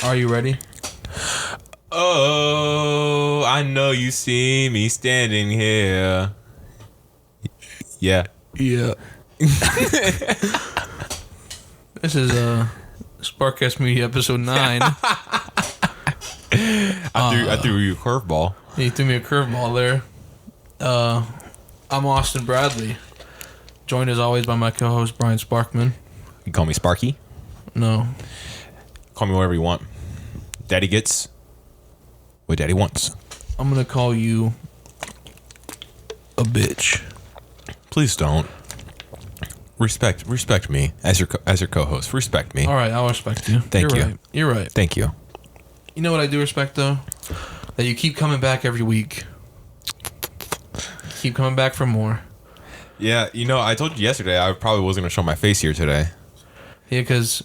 Are you ready? Oh, I know you see me standing here. Yeah. Yeah. This is SparkCast Media episode 9. I threw you a curveball. You threw me a curveball there. I'm Austin Bradley, joined as always by my co-host Brian Sparkman. You call me Sparky. No. Call me whatever you want. Daddy gets what Daddy wants. I'm gonna call you a bitch. Please don't. Respect me as your co-host. Respect me. All right, I'll respect you. Thank you. Right. You're right. Thank you. You know what I do respect though? That you keep coming back every week. Keep coming back for more. Yeah, I told you yesterday I probably wasn't going to show my face here today. Yeah, because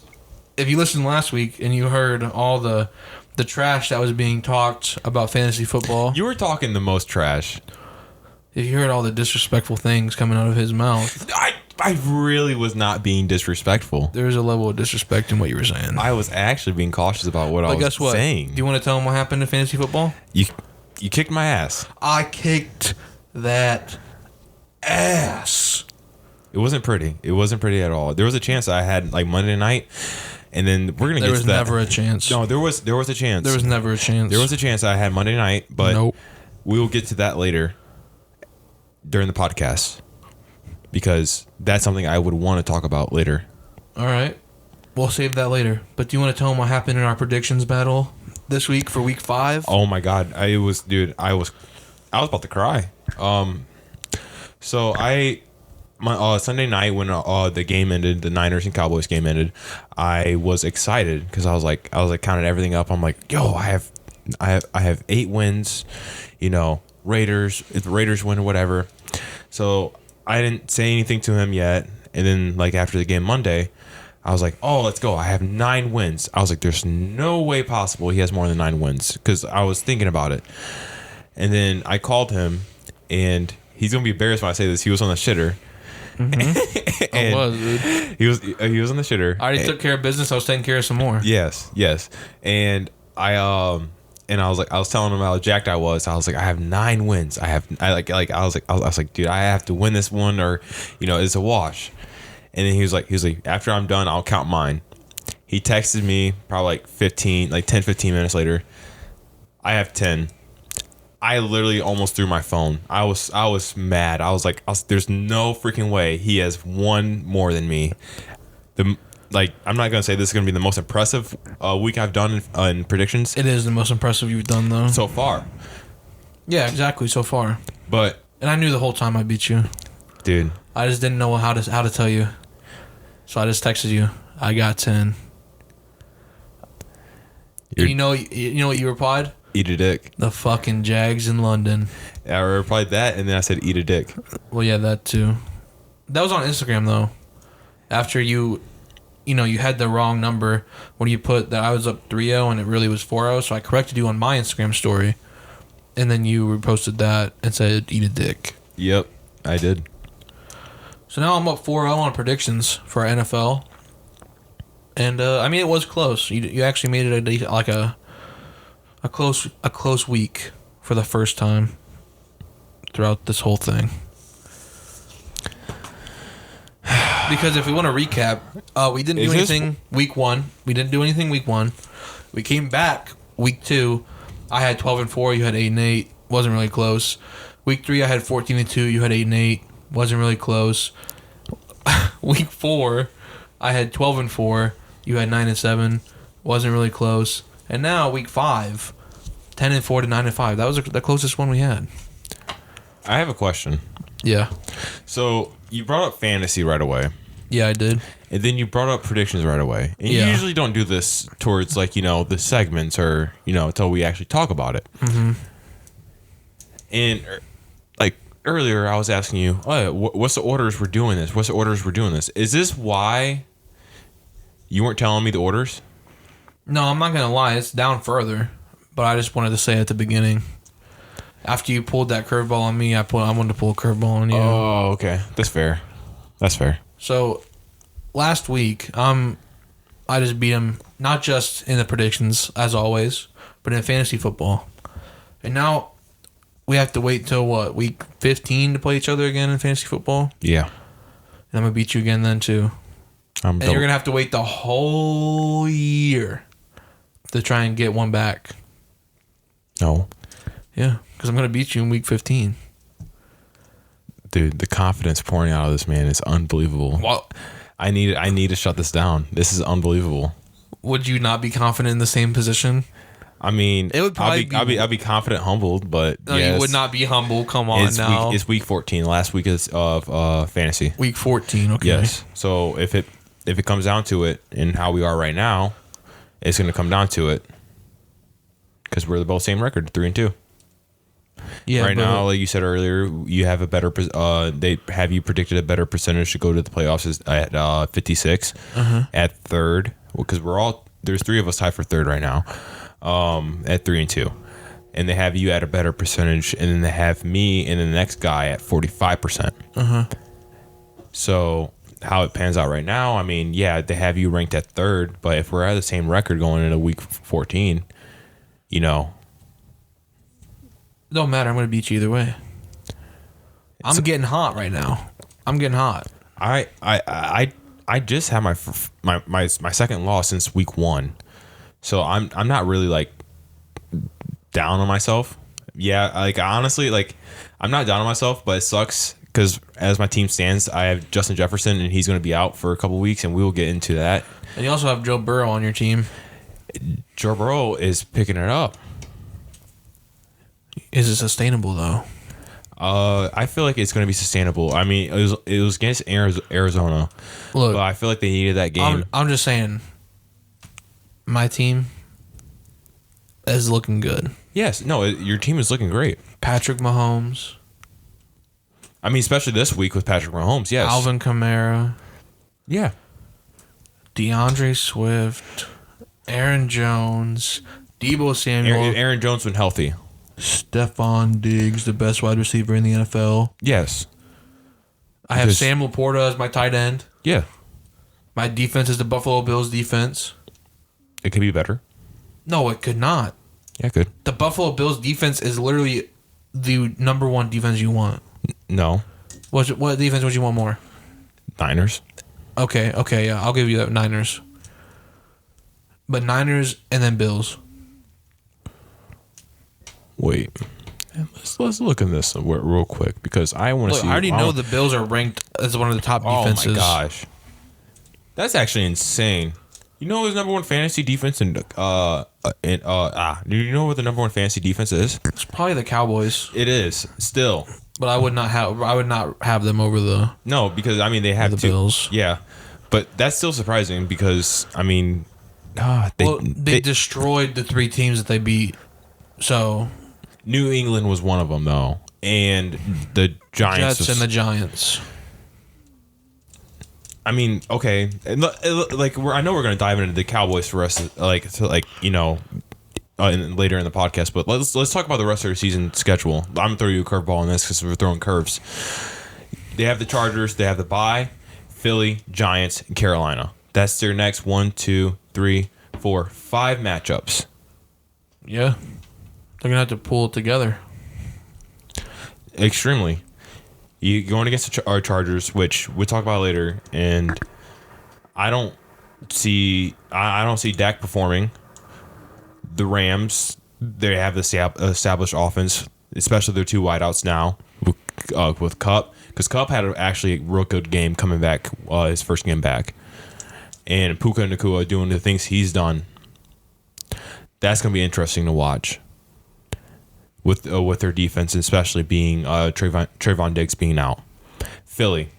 if you listened last week and you heard all the trash that was being talked about fantasy football. You were talking the most trash. If you heard all the disrespectful things coming out of his mouth. I really was not being disrespectful. There was a level of disrespect in what you were saying. I was actually being cautious about what I was guess what? saying. Do you want to tell him what happened in fantasy football? You kicked my ass. I kicked that ass. It wasn't pretty. It wasn't pretty at all. There was a chance I had like Monday night, and then we're gonna get to that. There was never a chance. No, there was a chance. There was never a chance. There was a chance I had Monday night, but nope. We will get to that later during the podcast because that's something I would want to talk about later. All right, we'll save that later. But do you want to tell them what happened in our predictions battle this week for week 5? Oh my God, I was about to cry. So my Sunday night when the game ended, the Niners and Cowboys game ended, I was excited because I was like counting everything up. I'm like, yo, I have 8 wins, Raiders. If the Raiders win or whatever, so I didn't say anything to him yet. And then like after the game Monday, I was like, oh, let's go. I have 9 wins. I was like, there's no way possible he has more than 9 wins because I was thinking about it. And then I called him, and he's gonna be embarrassed when I say this. He was on the shitter. Mm-hmm. I was, dude. He was on the shitter. I already took care of business. I was taking care of some more. Yes. And I was telling him how jacked I was. I was like, I have 9 wins. I was like, dude, I have to win this one, or it's a wash. And then he was like, after I'm done, I'll count mine. He texted me probably like 10, 15 minutes later. I have 10. I literally almost threw my phone. I was mad. I was like, there's no freaking way he has one more than me. I'm not gonna say this is gonna be the most impressive week I've done in predictions. It is the most impressive you've done though so far. Yeah, exactly, so far. And I knew the whole time I beat you, dude. I just didn't know how to tell you, so I just texted you. I got 10. You know what you replied? Eat a dick. The fucking Jags in London. I replied that, and then I said, eat a dick. Well, yeah, that too. That was on Instagram, though. After you had the wrong number when you put that I was up 3-0 and it really was 4-0, so I corrected you on my Instagram story. And then you reposted that and said, eat a dick. Yep, I did. So now I'm up 4-0 on predictions for NFL. And, it was close. You actually made it a close week for the first time throughout this whole thing. Because if we want to recap, we didn't do anything week 1. We didn't do anything week 1. We came back week 2. I had 12-4. You had 8-8. Wasn't really close. Week 3, I had 14-2. You had 8-8. Wasn't really close. Week 4, I had 12-4. You had 9-7. Wasn't really close. And now week 5, 10-4 to 9-5. That was the closest one we had. I have a question. Yeah. So you brought up fantasy right away. Yeah, I did. And then you brought up predictions right away. And yeah. You usually don't do this towards the segments or until we actually talk about it. Mm-hmm. And earlier I was asking you, what's the orders we're doing this? What's the orders we're doing this? Is this why you weren't telling me the orders? No, I'm not going to lie. It's down further. But I just wanted to say at the beginning. After you pulled that curveball on me, I wanted to pull a curveball on you. Oh, okay. That's fair. So, last week, I'm I just beat him, not just in the predictions, as always, but in fantasy football. And now we have to wait till, week 15 to play each other again in fantasy football? Yeah. And I'm going to beat you again then, too. And you're going to have to wait the whole year to try and get one back. No. Yeah, because I'm going to beat you in week 15. Dude, the confidence pouring out of this man is unbelievable. Well, I need to shut this down. This is unbelievable. would you not be confident in the same position? I mean, it would probably I'll be confident, humbled, but no, you would not be humble. Come on now. It's week 14, last week of fantasy. Week 14, okay. Yes. So if it comes down to it, and how we are right now, it's going to come down to it because we're both same record, 3-2. Yeah. Right now, like you said earlier, you have a better. They have you predicted a better percentage to go to the playoffs is at 56 at third, because there's 3 of us tied for third right now, at 3-2, and they have you at a better percentage, and then they have me and the next guy at 45%. So how it pans out right now, I mean, yeah, they have you ranked at third, but if we're at the same record going into week 14, you know. Don't matter. I'm going to beat you either way. I'm getting hot right now. I'm getting hot. I just had my second loss since week 1, so I'm not really like down on myself. Yeah, like honestly, like I'm not down on myself, but it sucks because as my team stands, I have Justin Jefferson, and he's going to be out for a couple weeks, and we will get into that. And you also have Joe Burrow on your team. Joe Burrow is picking it up. Is it sustainable though? I feel like it's going to be sustainable. I mean, it was against Arizona. Look, but I feel like they needed that game. I'm just saying, my team is looking good. Yes, no, your team is looking great. Patrick Mahomes. I mean, especially this week with Patrick Mahomes. Yes, Alvin Kamara. Yeah, DeAndre Swift. Aaron Jones. Deebo Samuel. Aaron Jones when healthy. Stephon Diggs, the best wide receiver in the NFL. Yes. I have Sam Laporta as my tight end. Yeah. My defense is the Buffalo Bills defense. It could be better. No, it could not. Yeah, it could. The Buffalo Bills defense is literally the number one defense you want. No. What defense would you want more? Niners. Okay, yeah, I'll give you that, Niners. But Niners and then Bills. Wait, let's look at this real quick because I want to see. I already know the Bills are ranked as one of the top defenses. Oh my gosh, that's actually insane. You know who's number one fantasy defense do you know what the number one fantasy defense is? It's probably the Cowboys. It is still, but I would not have them over the. No, because I mean they have the Bills. Yeah, but that's still surprising because I mean, they destroyed the 3 teams that they beat. So. New England was one of them, though, and the Giants. Jets and the Giants. I mean, okay, like I know we're going to dive into the Cowboys for us, later in the podcast. But let's talk about the rest of their season schedule. I'm gonna throw you a curveball on this because we're throwing curves. They have the Chargers. They have the bye, Philly, Giants, and Carolina. That's their next 1, 2, 3, 4, 5 matchups. Yeah. They're going to have to pull it together. Extremely. You going against our Chargers, which we'll talk about later, and I don't see Dak performing. The Rams, they have the established offense, especially their 2 wideouts now with Kupp, because Kupp had actually a real good game coming back, his first game back, and Puka Nacua doing the things he's done. That's going to be interesting to watch. With their defense, especially being Trayvon Diggs being out. Philly.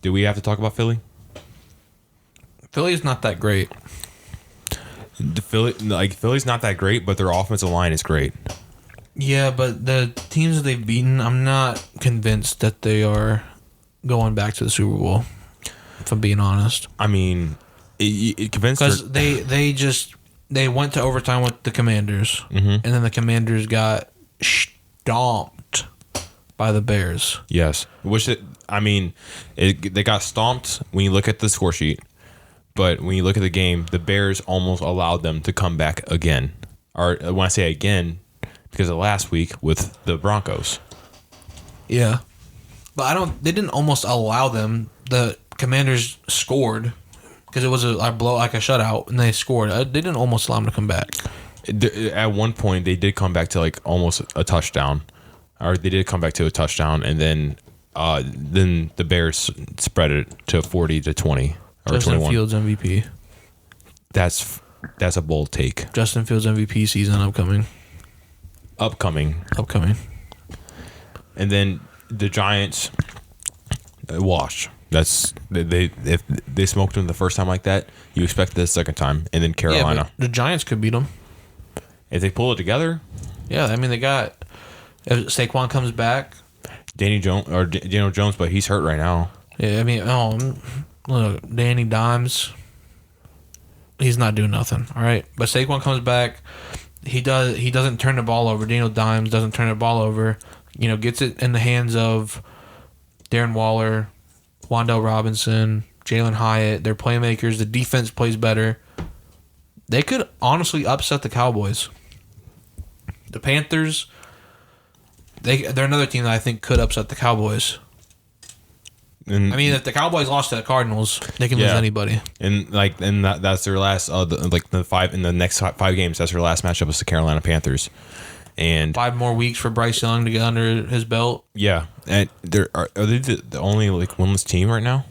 Do we have to talk about Philly? Philly's not that great. Philly's not that great, but their offensive line is great. Yeah, but the teams that they've beaten, I'm not convinced that they are going back to the Super Bowl, if I'm being honest. I mean, it convinced because they went to overtime with the Commanders, and then the Commanders got stomped by the Bears. Yes. They got stomped when you look at the score sheet, But when you look at the game, the Bears almost allowed them to come back again. Or when I say again, because of last week with the Broncos. Yeah. But they didn't almost allow them. The Commanders scored because it was a shutout, and they scored. They didn't almost allow them to come back. At one point, they did come back to like almost a touchdown. Or they did come back to a touchdown, and then the Bears spread it to 40-20 or Justin 21. Fields MVP. That's a bold take. Justin Fields MVP season upcoming. And then the Giants wash. If they smoked them the first time like that, you expect the second time, and then Carolina. Yeah, the Giants could beat them if they pull it together. Yeah, I mean they got if Saquon comes back. Daniel Jones, but he's hurt right now. Yeah, I mean, look, Danny Dimes, he's not doing nothing. All right, but Saquon comes back. He doesn't turn the ball over. Daniel Dimes doesn't turn the ball over. Gets it in the hands of Darren Waller, Wan'Dale Robinson, Jalen Hyatt. They're playmakers. The defense plays better. They could honestly upset the Cowboys. The Panthers, they're another team that I think could upset the Cowboys. And, I mean, if the Cowboys lost to the Cardinals, they can lose anybody. And that's their last in the next 5 games. That's their last matchup is the Carolina Panthers. And 5 more weeks for Bryce Young to get under his belt. Yeah, and are they the only winless team right now?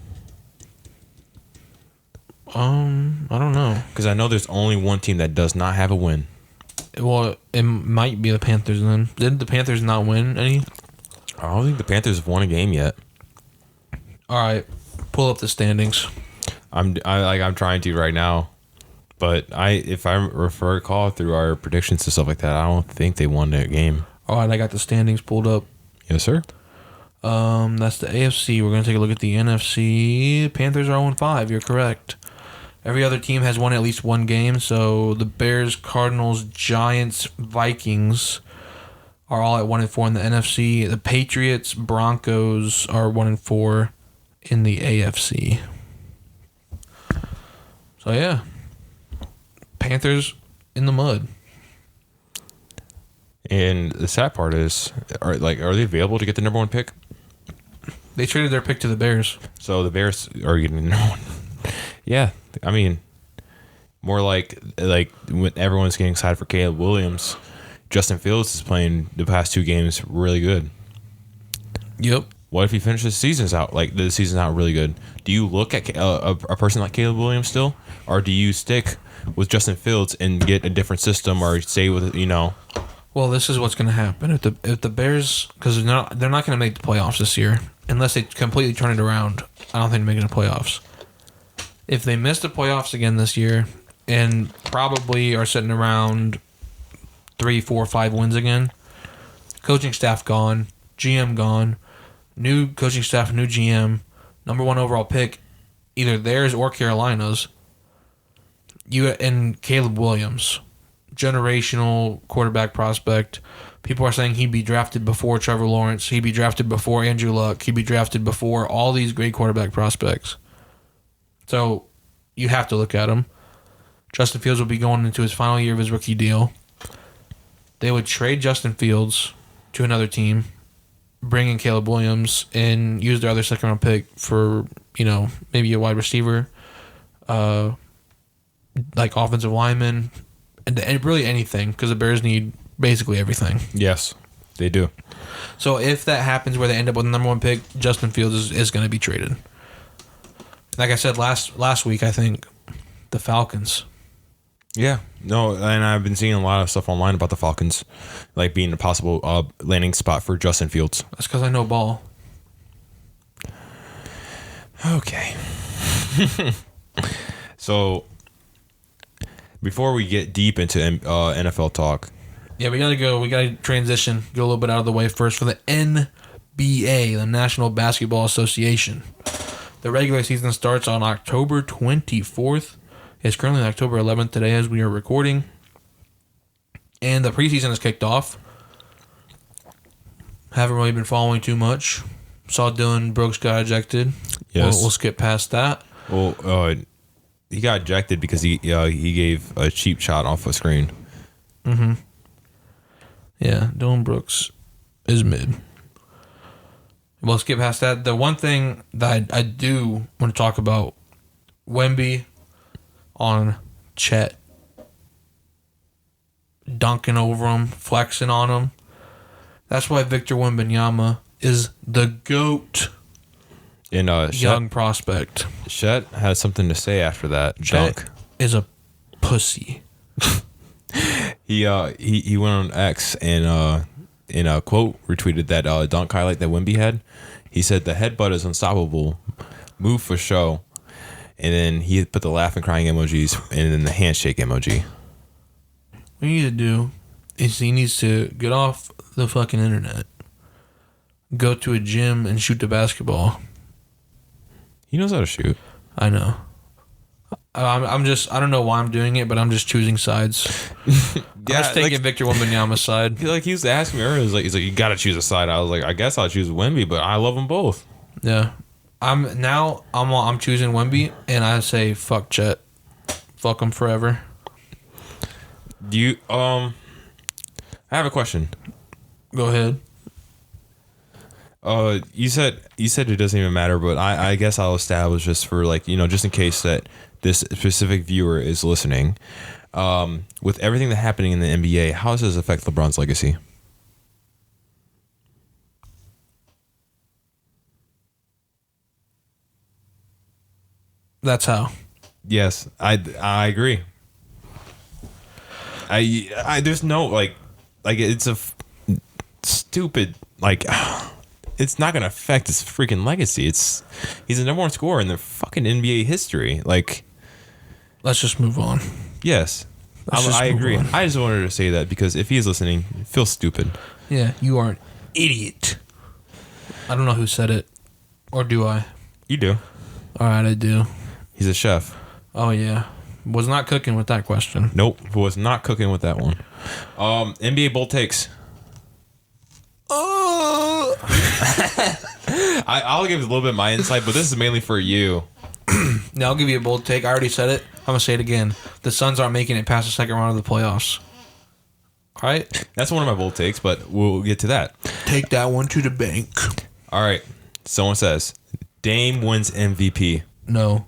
I don't know, because I know there's only one team that does not have a win. Well, it might be the Panthers then. Didn't the Panthers not win any? I don't think the Panthers have won a game yet. All right, pull up the standings. I'm trying to right now, but if I recall through our predictions and stuff like that, I don't think they won that game. All right, I got the standings pulled up. Yes, sir. That's the AFC. We're gonna take a look at the NFC. Panthers are 0-5. You're correct. Every other team has won at least one game. So the Bears, Cardinals, Giants, Vikings are all at 1-4 in the NFC. The Patriots, Broncos are 1-4 in the AFC. So yeah, Panthers in the mud. And the sad part is, are they available to get the number 1 pick? They traded their pick to the Bears. So the Bears are getting the number 1. Yeah, I mean, more like when everyone's getting excited for Caleb Williams, Justin Fields is playing the past 2 games really good. Yep. What if he finishes the season's out really good? Do you look at a person like Caleb Williams still, or do you stick with Justin Fields and get a different system, or stay with Well, this is what's going to happen if the Bears, because they're not going to make the playoffs this year unless they completely turn it around. I don't think they're making the playoffs. If they miss the playoffs again this year and probably are sitting around 3, 4, 5 wins again, coaching staff gone, GM gone, new coaching staff, new GM, number 1 overall pick, either theirs or Carolina's. And Caleb Williams, generational quarterback prospect. People are saying he'd be drafted before Trevor Lawrence. He'd be drafted before Andrew Luck. He'd be drafted before all these great quarterback prospects. So you have to look at him. Justin Fields will be going into his final year of his rookie deal. They would trade Justin Fields to another team, bring in Caleb Williams, and use their other second-round pick for, maybe a wide receiver, like offensive lineman, and really anything, because the Bears need basically everything. Yes, they do. So if that happens where they end up with the number 1 pick, Justin Fields is going to be traded. Like I said last week, I think the Falcons. Yeah, no, and I've been seeing a lot of stuff online about the Falcons, like being a possible landing spot for Justin Fields. That's because I know ball. Okay. So before we get deep into NFL talk, yeah, we gotta go. We gotta transition, go a little bit out of the way first for the NBA, the National Basketball Association. The regular season starts on October 24th. It's currently October 11th today as we are recording. And the preseason has kicked off. Haven't really been following too much. Saw Dylan Brooks got ejected. Yes. We'll skip past that. Well, he got ejected because he gave a cheap shot off a screen. Mm-hmm. Yeah, Dylan Brooks is mid. We'll skip past that. The one thing that I do want to talk about, Wemby on Chet. Dunking over him, flexing on him. That's why Victor Wembanyama is the GOAT. And young prospect. Chet has something to say after that Chet dunk. Is a pussy. He went on X and in a quote retweeted that dunk highlight that Wemby had. He said the headbutt is unstoppable, move for show, and then he put the laughing crying emojis and then the handshake emoji. What you need to do is he needs to get off the fucking internet, go to a gym and shoot the basketball. He knows how to shoot. I know. I'm just, I don't know why I'm doing it, but I'm just choosing sides. I'm just taking Victor Wembanyama's side. Like he was asking me earlier, he's like, you got to choose a side. I was like, I guess I'll choose Wemby, but I love them both. Yeah. I'm choosing Wemby, and I say fuck Chet. Fuck him forever. Do you I have a question. Go ahead. You said it doesn't even matter, but I guess I'll establish just for just in case that this specific viewer is listening. With everything that's happening in the NBA, how does this affect LeBron's legacy? That's how. Yes, I agree. I there's no it's a stupid it's not gonna affect his freaking legacy. He's the number one scorer in the fucking NBA history. Let's just move on. Yes, I agree. On. I just wanted to say that because if he's listening, it feels stupid. Yeah, you are an idiot. I don't know who said it, or do I? You do. All right, I do. He's a chef. Oh yeah. Was not cooking with that question. Nope, was not cooking with that one. NBA bold takes. I'll give a little bit of my insight, but this is mainly for you. Now I'll give you a bold take. I already said it. I'm gonna say it again. The Suns aren't making it past the second round of the playoffs. All right. That's one of my bold takes, but we'll get to that. Take that one to the bank. All right. Someone says Dame wins MVP. No.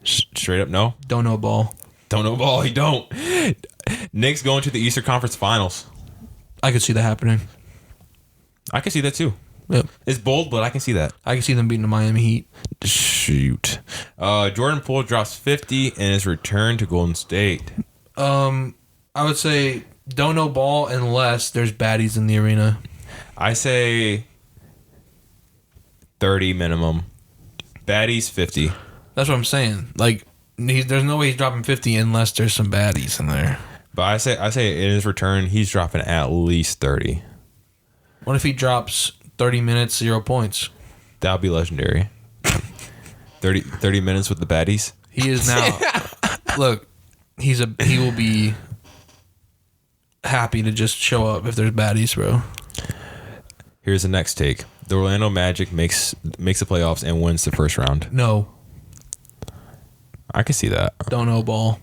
Straight up, no. Don't know ball. Don't know ball. He don't. Knicks going to the Eastern Conference Finals. I could see that happening. I can see that too. Yep. It's bold, but I can see that. I can see them beating the Miami Heat. Shoot. Jordan Poole drops 50 and is returned to Golden State. I would say don't know ball unless there's baddies in the arena. I say 30 minimum. Baddies 50. That's what I'm saying. There's no way he's dropping 50 unless there's some baddies in there. But I say in his return, he's dropping at least 30. What if he drops 30 minutes, 0 points? That would be legendary. 30 minutes with the baddies. He is now. Look, he will be happy to just show up if there's baddies, bro. Here's the next take. The Orlando Magic makes the playoffs and wins the first round. No. I can see that. Don't know ball.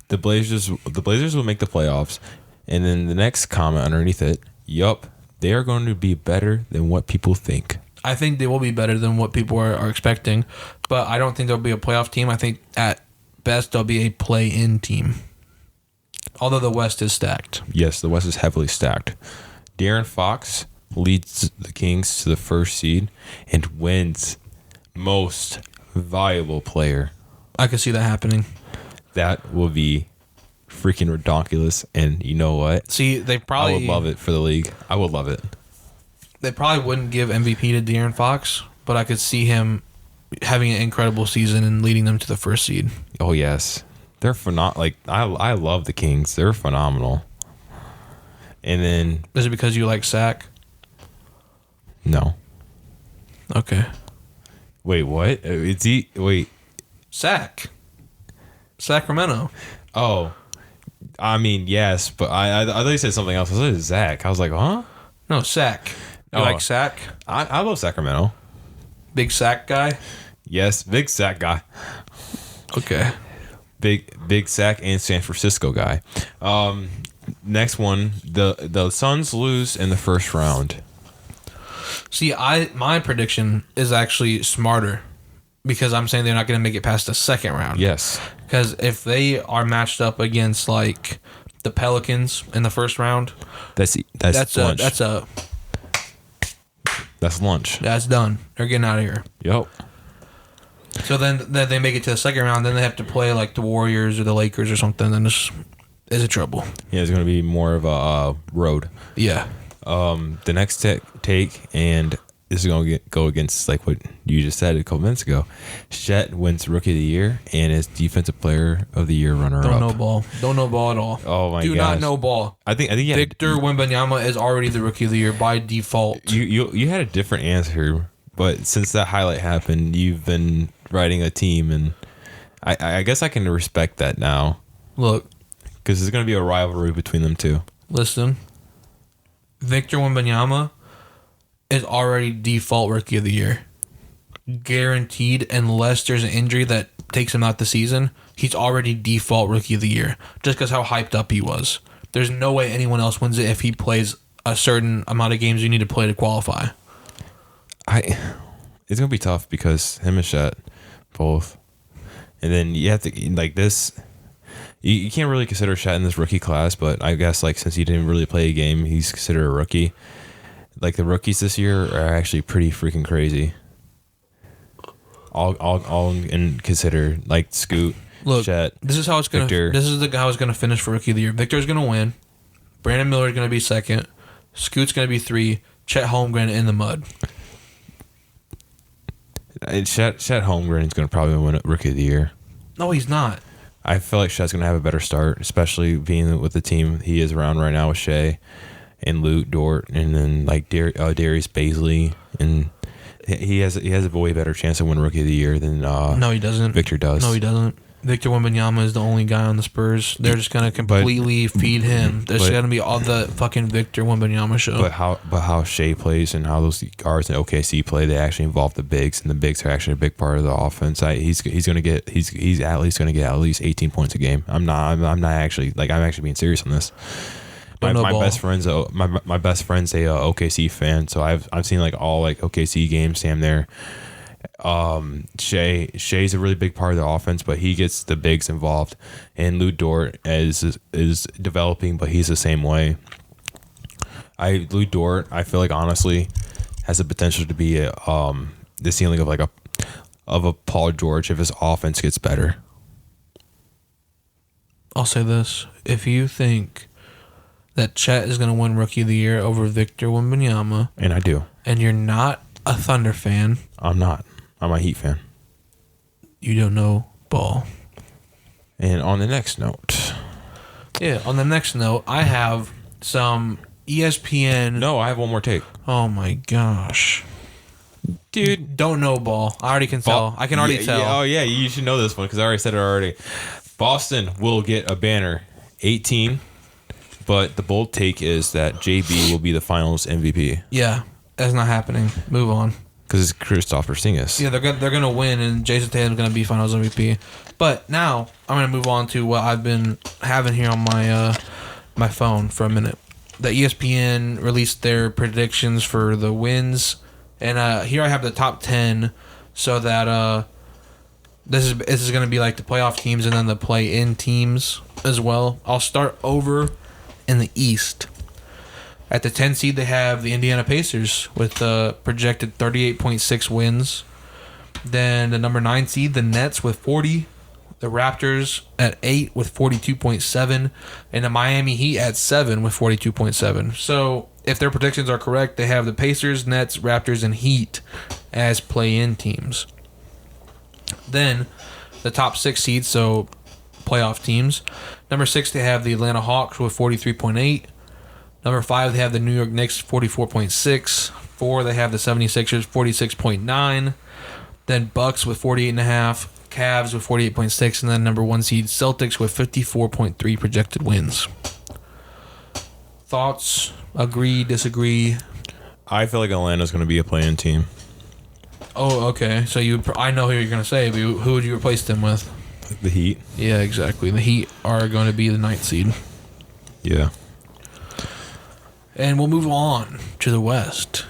The Blazers will make the playoffs, and then the next comment underneath it, yup, they are going to be better than what people think. I think they will be better than what people are expecting, but I don't think they'll be a playoff team. I think at best they'll be a play-in team. Although the West is stacked. Yes, the West is heavily stacked. De'Aaron Fox leads the Kings to the first seed and wins most valuable player. I could see that happening. That will be freaking redonkulous, and you know what? See, I would love it for the league. I would love it. They probably wouldn't give MVP to De'Aaron Fox, but I could see him having an incredible season and leading them to the first seed. Oh yes, they're phenomenal. I love the Kings. They're phenomenal. And then is it because you like Sac? No. Okay. Wait, what? Wait. Sac. Sacramento. Oh, I mean yes, but I thought you said something else. I said Zach. I was like, huh? No, Sac. You like Sac? I love Sacramento. Big Sac guy? Yes, big Sac guy. Okay. Big sack and San Francisco guy. Next one, the Suns lose in the first round. See, my prediction is actually smarter because I'm saying they're not going to make it past the second round. Yes. Because if they are matched up against like the Pelicans in the first round, that's lunch. That's lunch. That's done. They're getting out of here. Yep. So then they make it to the second round. Then they have to play like the Warriors or the Lakers or something. Then this is a trouble. Yeah, it's going to be more of a road. Yeah. The next take, and this is going to go against like what you just said a couple minutes ago. Chet wins Rookie of the Year and is Defensive Player of the Year runner-up. Don't know ball. Don't know ball at all. Oh my god. Do not know ball. I think yeah. Victor Wembanyama is already the Rookie of the Year by default. You had a different answer, but since that highlight happened, you've been writing a team, and I guess I can respect that now. Look, because there's going to be a rivalry between them two. Listen, Victor Wembanyama is already default Rookie of the Year. Guaranteed, unless there's an injury that takes him out the season, he's already default Rookie of the Year. Just because how hyped up he was. There's no way anyone else wins it if he plays a certain amount of games you need to play to qualify. It's going to be tough because him and Chet, both. And then you have to, like this, you can't really consider Chet in this rookie class, but I guess like since he didn't really play a game, he's considered a rookie. Like the rookies this year are actually pretty freaking crazy. All and consider like Scoot, Look, Chet. This is how it's gonna. Victor. This is how it's gonna finish for Rookie of the Year. Victor's gonna win. Brandon Miller's gonna be second. Scoot's gonna be 3. Chet Holmgren in the mud. And Chet Holmgren is going to probably win Rookie of the Year. No, he's not. I feel like Chet's going to have a better start, especially being with the team he is around right now with Shea and Lute Dort, and then like Darius Baisley, and he has a way better chance to win Rookie of the Year than no, he doesn't. Victor does. No, he doesn't. Victor Wembanyama is the only guy on the Spurs. They're just gonna completely feed him. There's gonna be all the fucking Victor Wembanyama show. But how Shea plays and how those guards in OKC play, they actually involve the bigs, and the bigs are actually a big part of the offense. He's at least gonna get at least 18 points a game. I'm actually being serious on this. My best friend's a OKC fan, so I've seen like all like OKC games. Sam there. Shea's a really big part of the offense, but he gets the bigs involved, and Lute Dort is developing, but he's the same way. Lute Dort, I feel like honestly has the potential to be the ceiling of a Paul George if his offense gets better. I'll say this: if you think that Chet is going to win Rookie of the Year over Victor Wembanyama, and I do, and you're not a Thunder fan, I'm not. I'm a Heat fan. You don't know ball. And on the next note. Yeah, on the next note, I have some ESPN. No, I have one more take. Oh my gosh. Dude. Don't know ball. I already can tell. I can already tell. Oh, yeah, you should know this one because I already said it already. Boston will get a banner 18, but the bold take is that JB will be the finals MVP. Yeah, that's not happening. Move on. Because it's Kristaps Porzingis. Yeah, they're gonna win, and Jason Tatum's gonna be Finals MVP. But now I'm gonna move on to what I've been having here on my phone for a minute. The ESPN released their predictions for the wins, and here I have the top 10, so that this is gonna be like the playoff teams and then the play-in teams as well. I'll start over in the East. At the 10 seed, they have the Indiana Pacers with projected 38.6 wins. Then the number 9 seed, the Nets with 40. The Raptors at 8 with 42.7. And the Miami Heat at 7 with 42.7. So if their predictions are correct, they have the Pacers, Nets, Raptors, and Heat as play-in teams. Then the top 6 seeds, so playoff teams. Number 6, they have the Atlanta Hawks with 43.8. Number 5, they have the New York Knicks, 44.6. 4, they have the 76ers, 46.9. Then Bucks with 48.5. Cavs with 48.6. And then number 1 seed, Celtics with 54.3 projected wins. Thoughts? Agree? Disagree? I feel like Atlanta's going to be a play-in team. Oh, okay. So I know who you're going to say, but who would you replace them with? The Heat. Yeah, exactly. The Heat are going to be the 9th seed. Yeah. And we'll move on to the West.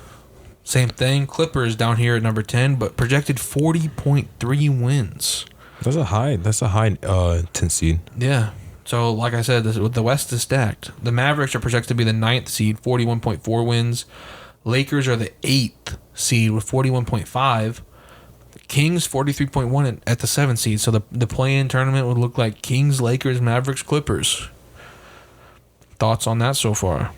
Same thing. Clippers down here at number 10, but projected 40.3 wins. That's a high 10th seed. Yeah. So, like I said, the West is stacked. The Mavericks are projected to be the 9th seed, 41.4 wins. Lakers are the 8th seed with 41.5. Kings 43.1 at the 7th seed. So the play-in tournament would look like Kings, Lakers, Mavericks, Clippers. Thoughts on that so far?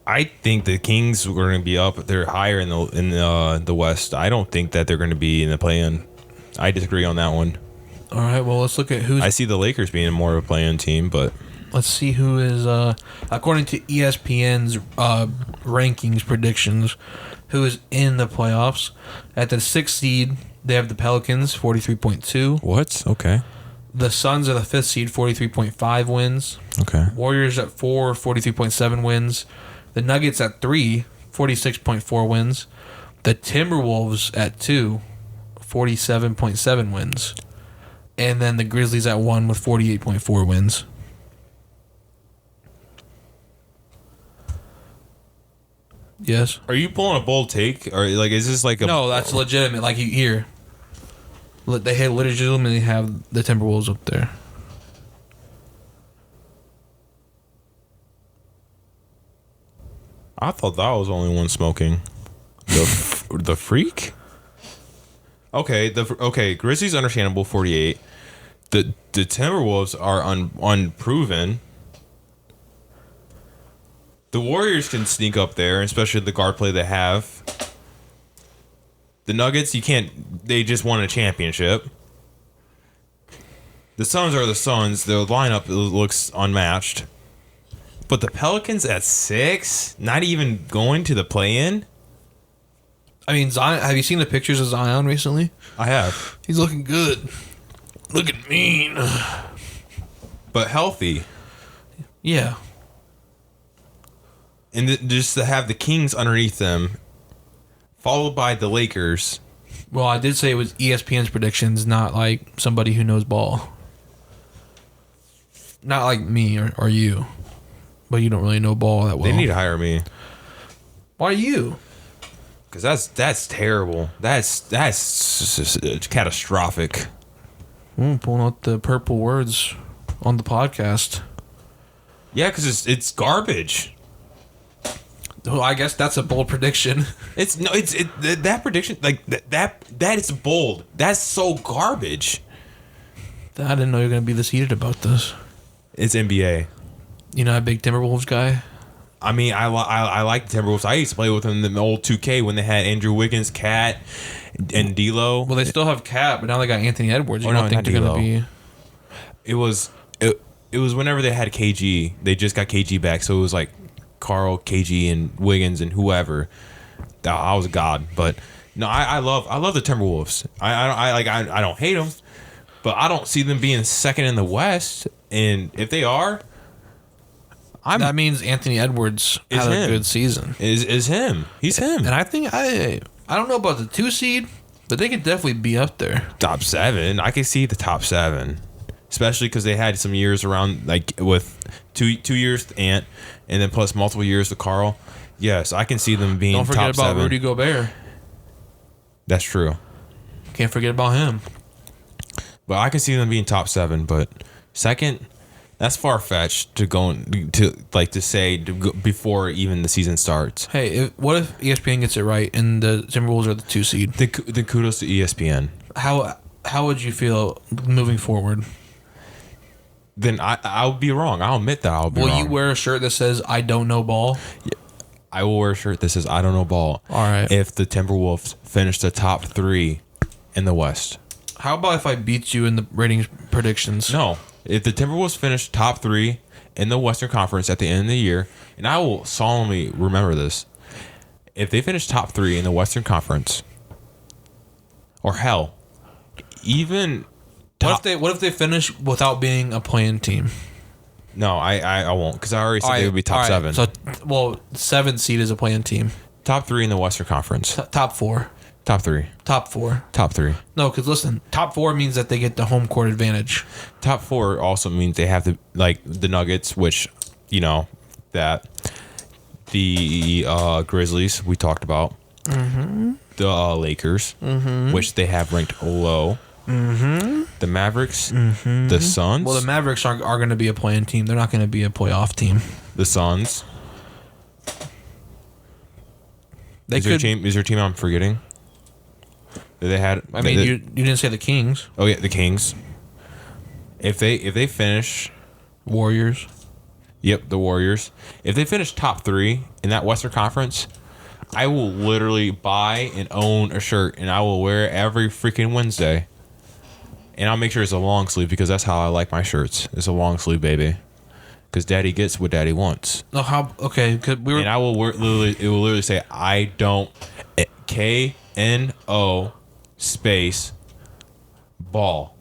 I think the Kings are going to be up. They're higher in the West. I don't think that they're going to be in the play-in. I disagree on that one. All right, well, let's look at who's... I see the Lakers being more of a play-in team, but... Let's see who is, according to ESPN's rankings predictions, who is in the playoffs. At the 6th seed, they have the Pelicans, 43.2. What? Okay. The Suns are the 5th seed, 43.5 wins. Okay. Warriors at 4, 43.7 wins. The Nuggets at 3, 46.4 wins. The Timberwolves at 2, 47.7 wins. And then the Grizzlies at 1 with 48.4 wins. Yes. Are you pulling a bold take, or like is this like a? No, that's legitimate. Like here, they legitimately have the Timberwolves up there. I thought that was the only one smoking. The freak. Okay. Grizzlies understandable 48. The Timberwolves are unproven. The Warriors can sneak up there, especially the guard play they have. The Nuggets, you can't. They just won a championship. The Suns are the Suns. Their lineup looks unmatched. But the Pelicans at 6, not even going to the play-in. I mean, Zion. Have you seen the pictures of Zion recently? I have. He's looking good. Looking mean. But healthy. Yeah. And just to have the Kings underneath them, followed by the Lakers. Well, I did say it was ESPN's predictions, not like somebody who knows ball. Not like me or you. But you don't really know ball that well. They need to hire me. Why you? Because that's terrible. That's catastrophic. Pulling out the purple words on the podcast. Yeah, because it's garbage. Well, I guess that's a bold prediction. That prediction like that is bold. That's so garbage. I didn't know you were gonna be this heated about this. It's NBA. You're not a big Timberwolves guy? I mean, I like the Timberwolves. I used to play with them in the old 2K when they had Andrew Wiggins, Cat, and D'Lo. Well, they still have Cat, but now they got Anthony Edwards. You don't think they're gonna be? It was whenever they had KG. They just got KG back, so it was like Carl, KG, and Wiggins, and whoever. I was god, but no, I love the Timberwolves. I don't hate them, but I don't see them being second in the West. And if they are, that means Anthony Edwards had a good season. Is him? He's him. And I think I don't know about the 2 seed, but they could definitely be up there. Top 7. I can see the top 7. Especially because they had some years around, like with two years to Ant, and then plus multiple years to Carl. Yes, I can see them being top 7. Don't forget about Rudy Gobert. That's true. Can't forget about him. But I can see them being top 7. But second, that's far fetched to say before even the season starts. Hey, what if ESPN gets it right and the Timberwolves are the 2 seed? Then kudos to ESPN. How would you feel moving forward? Then I'll be wrong. I'll admit that I'll be wrong. Will you wear a shirt that says "I don't know ball"? Yeah, I will wear a shirt that says "I don't know ball." All right. If the Timberwolves finish the top 3 in the West. How about if I beat you in the ratings predictions? No. If the Timberwolves finish top 3 in the Western Conference at the end of the year, and I will solemnly remember this, if they finish top 3 in the Western Conference, or hell, even what if they finish without being a play-in team? No, I won't, because I already said they would be top 7. So, 7th seed is a play-in team. Top 3 in the Western Conference. Top 4. Top 3. Top 4. Top 3. No, because listen, top 4 means that they get the home court advantage. Top 4 also means they have to, like, the Nuggets, which, you know, that the Grizzlies we talked about. Mm-hmm. The Lakers, which they have ranked low. Mm-hmm. The Mavericks, the Suns. Well, the Mavericks are going to be a play-in team. They're not going to be a playoff team. The Suns. Is there a team I'm forgetting? They had. I mean, you didn't say the Kings. Oh yeah, the Kings. If they finish, Warriors. Yep, the Warriors. If they finish top 3 in that Western Conference, I will literally buy and own a shirt, and I will wear it every freaking Wednesday. And I'll make sure it's a long sleeve because that's how I like my shirts. It's a long sleeve, baby. Because Daddy gets what Daddy wants. Oh, how? Okay, because we were. And I will literally. It will literally say, "I don't." KNO space ball.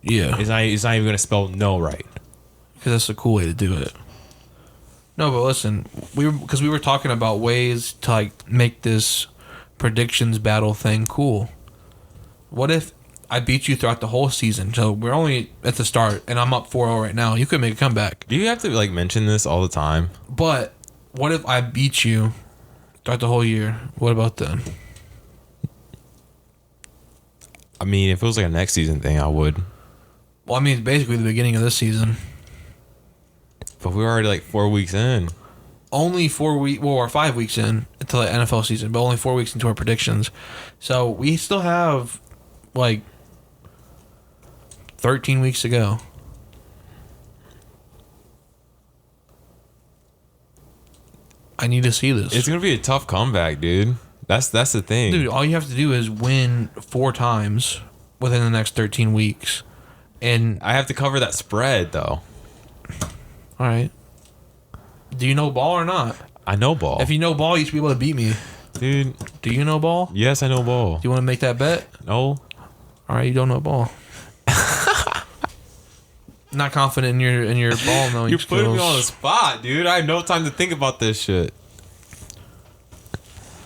Yeah. It's not even going to spell no right. Because that's a cool way to do it. No, but listen, we were talking about ways to like make this predictions battle thing cool. What if I beat you throughout the whole season? So we're only at the start, and I'm up 4-0 right now. You could make a comeback. Do you have to like mention this all the time? But what if I beat you throughout the whole year? What about then? I mean, if it was like a next season thing, I would. Well, I mean, it's basically the beginning of this season. But we're already like 4 weeks in. Only 4 weeks, well, or 5 weeks in until the NFL season, but only 4 weeks into our predictions. So we still have like 13 weeks to go. I need to see this. It's gonna be a tough comeback, dude. That's the thing. Dude, all you have to do is win 4 times within the next 13 weeks. And I have to cover that spread, though. All right. Do you know ball or not? I know ball. If you know ball, you should be able to beat me. Dude. Do you know ball? Yes, I know ball. Do you want to make that bet? No. All right, you don't know ball. Not confident in your ball knowing You're skills. putting me on the spot, dude. I have no time to think about this shit.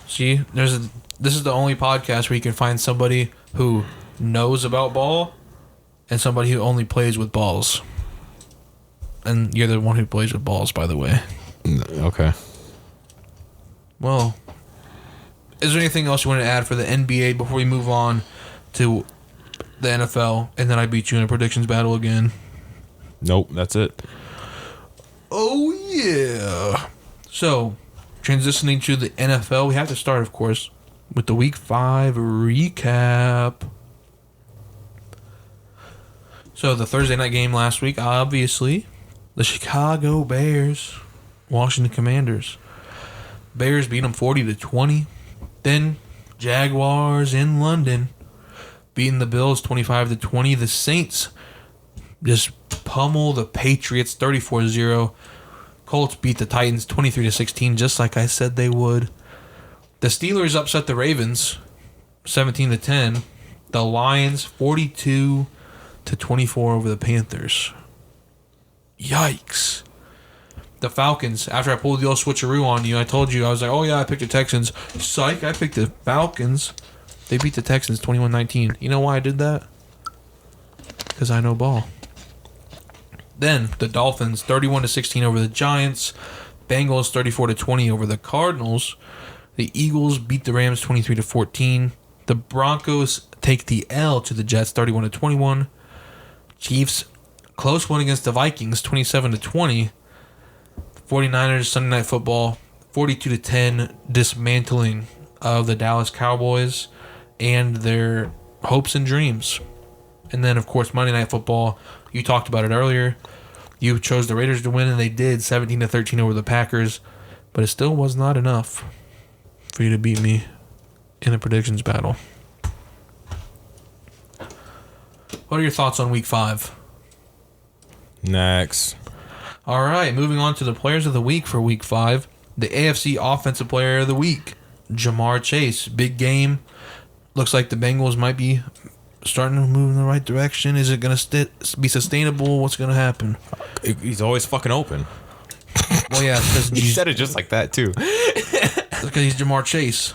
See, this is the only podcast where you can find somebody who knows about ball and somebody who only plays with balls. And you're the one who plays with balls, by the way. Okay. Well, is there anything else you want to add for the NBA before we move on to the NFL? And then I beat you in a predictions battle again. Nope, that's it. Oh, yeah. So, transitioning to the NFL, we have to start, of course, with the Week 5 recap. So, the Thursday night game last week, obviously, the Chicago Bears, Washington Commanders. Bears beat them 40-20. Then, Jaguars in London beating the Bills 25-20. The Saints just pummel the Patriots 34-0. Colts beat the Titans 23-16, just like I said they would. The Steelers upset the Ravens 17-10. The Lions 42-24 over the Panthers. Yikes. The Falcons, after I pulled the old switcheroo on you, I told you, I was like, oh yeah, I picked the Texans. Psych, I picked the Falcons. They beat the Texans 21-19. You know why I did that? Because I know ball. Then the Dolphins 31-16 over the Giants. Bengals 34-20 over the Cardinals. The Eagles beat the Rams 23-14. The Broncos take the L to the Jets 31-21. Chiefs close one against the Vikings 27-20. 49ers Sunday Night Football 42-10 dismantling of the Dallas Cowboys and their hopes and dreams. And then, of course, Monday Night Football. You talked about it earlier. You chose the Raiders to win, and they did 17-13 over the Packers. But it still was not enough for you to beat me in a predictions battle. What are your thoughts on Week 5? Next. All right, moving on to the Players of the Week for Week 5. The AFC Offensive Player of the Week, Jamar Chase. Big game. Looks like the Bengals might be starting to move in the right direction. Is it going to be sustainable? What's going to happen? He's always fucking open. Well, yeah, because he said it just like that, too. because he's Jamar Chase.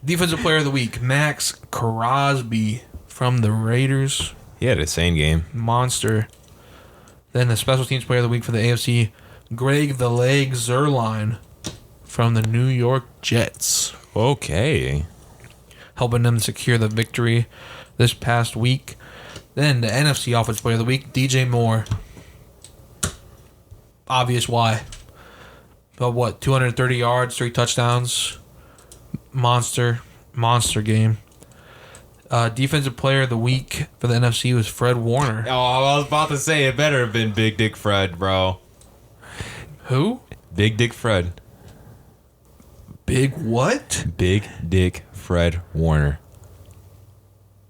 Defensive player of the week, Max Crosby from the Raiders. He had an insane game. Monster. Then the special teams player of the week for the AFC, Greg the Leg Zuerlein from the New York Jets. Okay. Helping them secure the victory this past week. Then the NFC Offensive Player of the Week, DJ Moore. Obvious why. But what, 230 yards, 3 touchdowns. Monster game. Defensive Player of the Week for the NFC was Fred Warner. Oh, I was about to say it better have been Big Dick Fred, bro. Who? Big Dick Fred. Big what? Big Dick Fred Warner.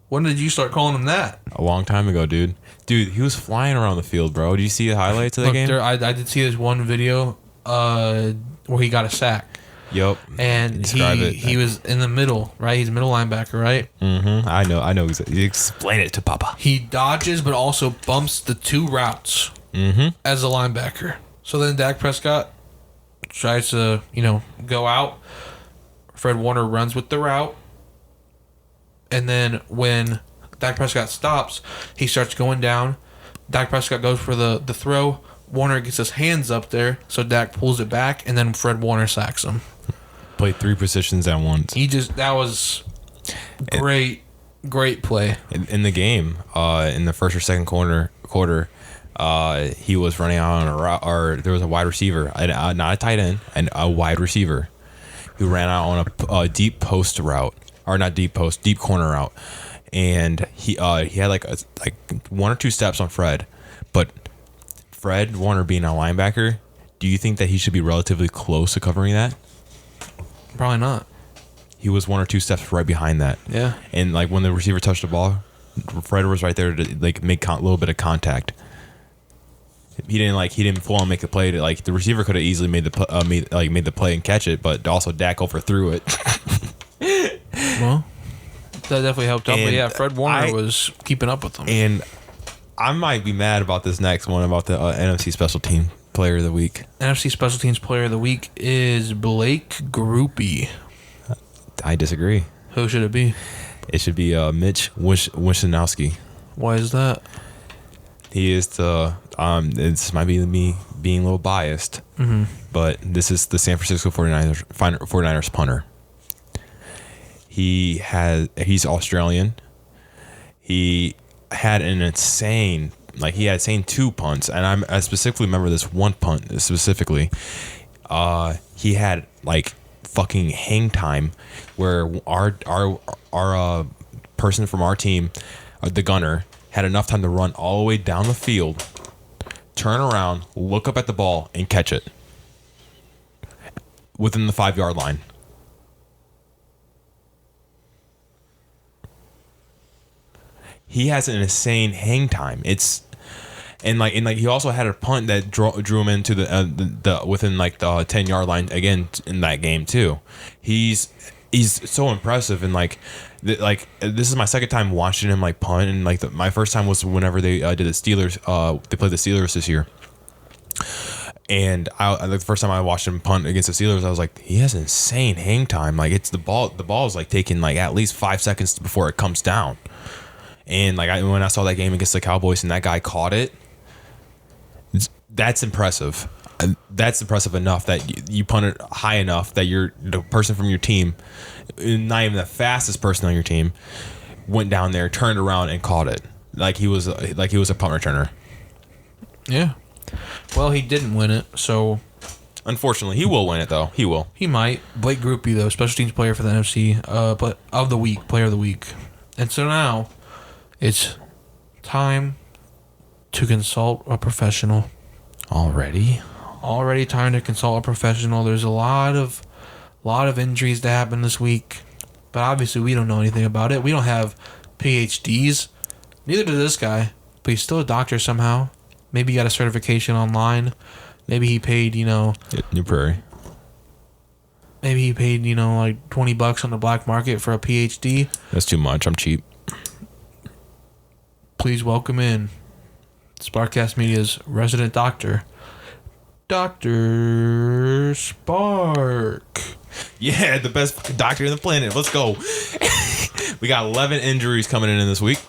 When did you start calling him that? A long time ago, dude. Dude, he was flying around the field, bro. Did you see the highlights of the game? I did see this one video where he got a sack. Yup. And he was in the middle, right? He's a middle linebacker, right? Mm-hmm. I know. Exactly. Explain it to Papa. He dodges, but also bumps the 2 routes as a linebacker. So then Dak Prescott tries to, go out. Fred Warner runs with the route. And then when Dak Prescott stops, he starts going down. Dak Prescott goes for the throw. Warner gets his hands up there, so Dak pulls it back, and then Fred Warner sacks him. Played 3 positions at once. That was great play. In the game, in the first or second quarter, he was running out on a route, or there was a wide receiver, not a tight end, and a wide receiver who ran out on a deep post route, or not deep post, deep corner route, and he had like 1 or 2 steps on Fred, but Fred Warner being a linebacker, do you think that he should be relatively close to covering that? Probably not. He was 1 or 2 steps right behind that. Yeah. And like when the receiver touched the ball, Fred was right there to like make a little bit of contact. He didn't full on make the play. The receiver could have easily made the play and catch it, but also Dak overthrew it. Well, that definitely helped out. But yeah, Fred Warner was keeping up with them. And I might be mad about this next one about the NFC Special Team Player of the Week. NFC Special Teams Player of the Week is Blake Grupe. I disagree. Who should it be? It should be Mitch Wishnowski. Why is that? He is the this might be me being a little biased, but this is the San Francisco 49ers punter. He's Australian. He had an insane 2 punts, and I specifically remember this one punt specifically. He had fucking hang time where our person from our team, the gunner, had enough time to run all the way down the field, turn around, look up at the ball, and catch it within the 5-yard line. He has an insane hang time. And he also had a punt that drew him into the within the 10-yard line again in that game too. He's so impressive, and this is my second time watching him punt, and my first time was whenever they did the Steelers. They played the Steelers this year, and the first time I watched him punt against the Steelers, I was like, he has insane hang time. It's the ball is taking at least 5 seconds before it comes down. And when I saw that game against the Cowboys and that guy caught it, that's impressive. That's impressive enough that you punt it high enough that the person from your team, not even the fastest person on your team, went down there, turned around, and caught it. He was a punt returner. Yeah. Well, he didn't win it, so unfortunately, he will win it though. He will. He might. Blake Grupe though, special teams player for the NFC, player of the week. And so now it's time to consult a professional. Already time to consult a professional. There's a lot of injuries that happened this week, but obviously we don't know anything about it. We don't have PhDs. Neither does this guy, but he's still a doctor somehow. Maybe he got a certification online. Maybe he paid, New Prairie. Maybe he paid, $20 on the black market for a PhD. That's too much. I'm cheap. Please welcome in SparkCast Media's resident doctor, Dr. Spark. Yeah, the best fucking doctor in the planet. Let's go. We got 11 injuries coming in this week.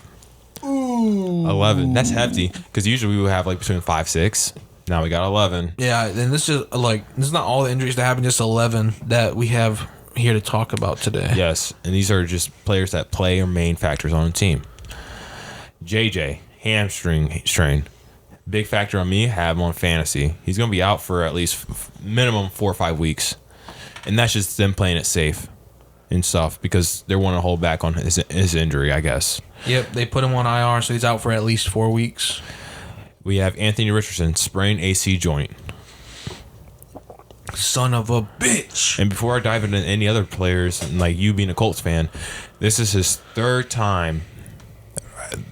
Ooh. 11. That's hefty. Because usually we would have like between 5, 6. Now we got 11. Yeah, and this is not all the injuries that happen, just 11 that we have here to talk about today. Yes, and these are just players that play or main factors on the team. JJ, hamstring strain. Big factor on me, have him on fantasy. He's going to be out for at least minimum 4 or 5 weeks. And that's just them playing it safe and stuff because they want to hold back on his injury, I guess. Yep, they put him on IR, so he's out for at least 4 weeks. We have Anthony Richardson, sprained AC joint. Son of a bitch. And before I dive into any other players, and like you being a Colts fan, this is his 3rd time,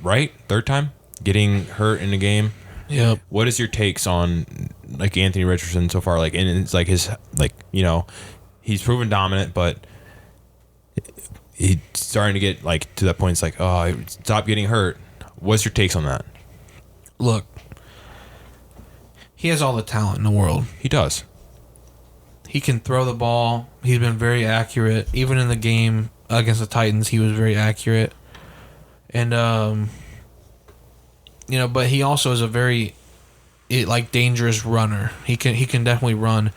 right? 3rd time getting hurt in the game. Yep. What is your takes on like Anthony Richardson so far? Like, and it's like his, like, you know, he's proven dominant, but he's starting to get like to that point. It's like, oh, stop getting hurt. What's your takes on that? Look, he has all the talent in the world. He does. He can throw the ball. He's been very accurate. Even in the game against the Titans, he was very accurate. And, you know, but he also is a very, dangerous runner. He can definitely run.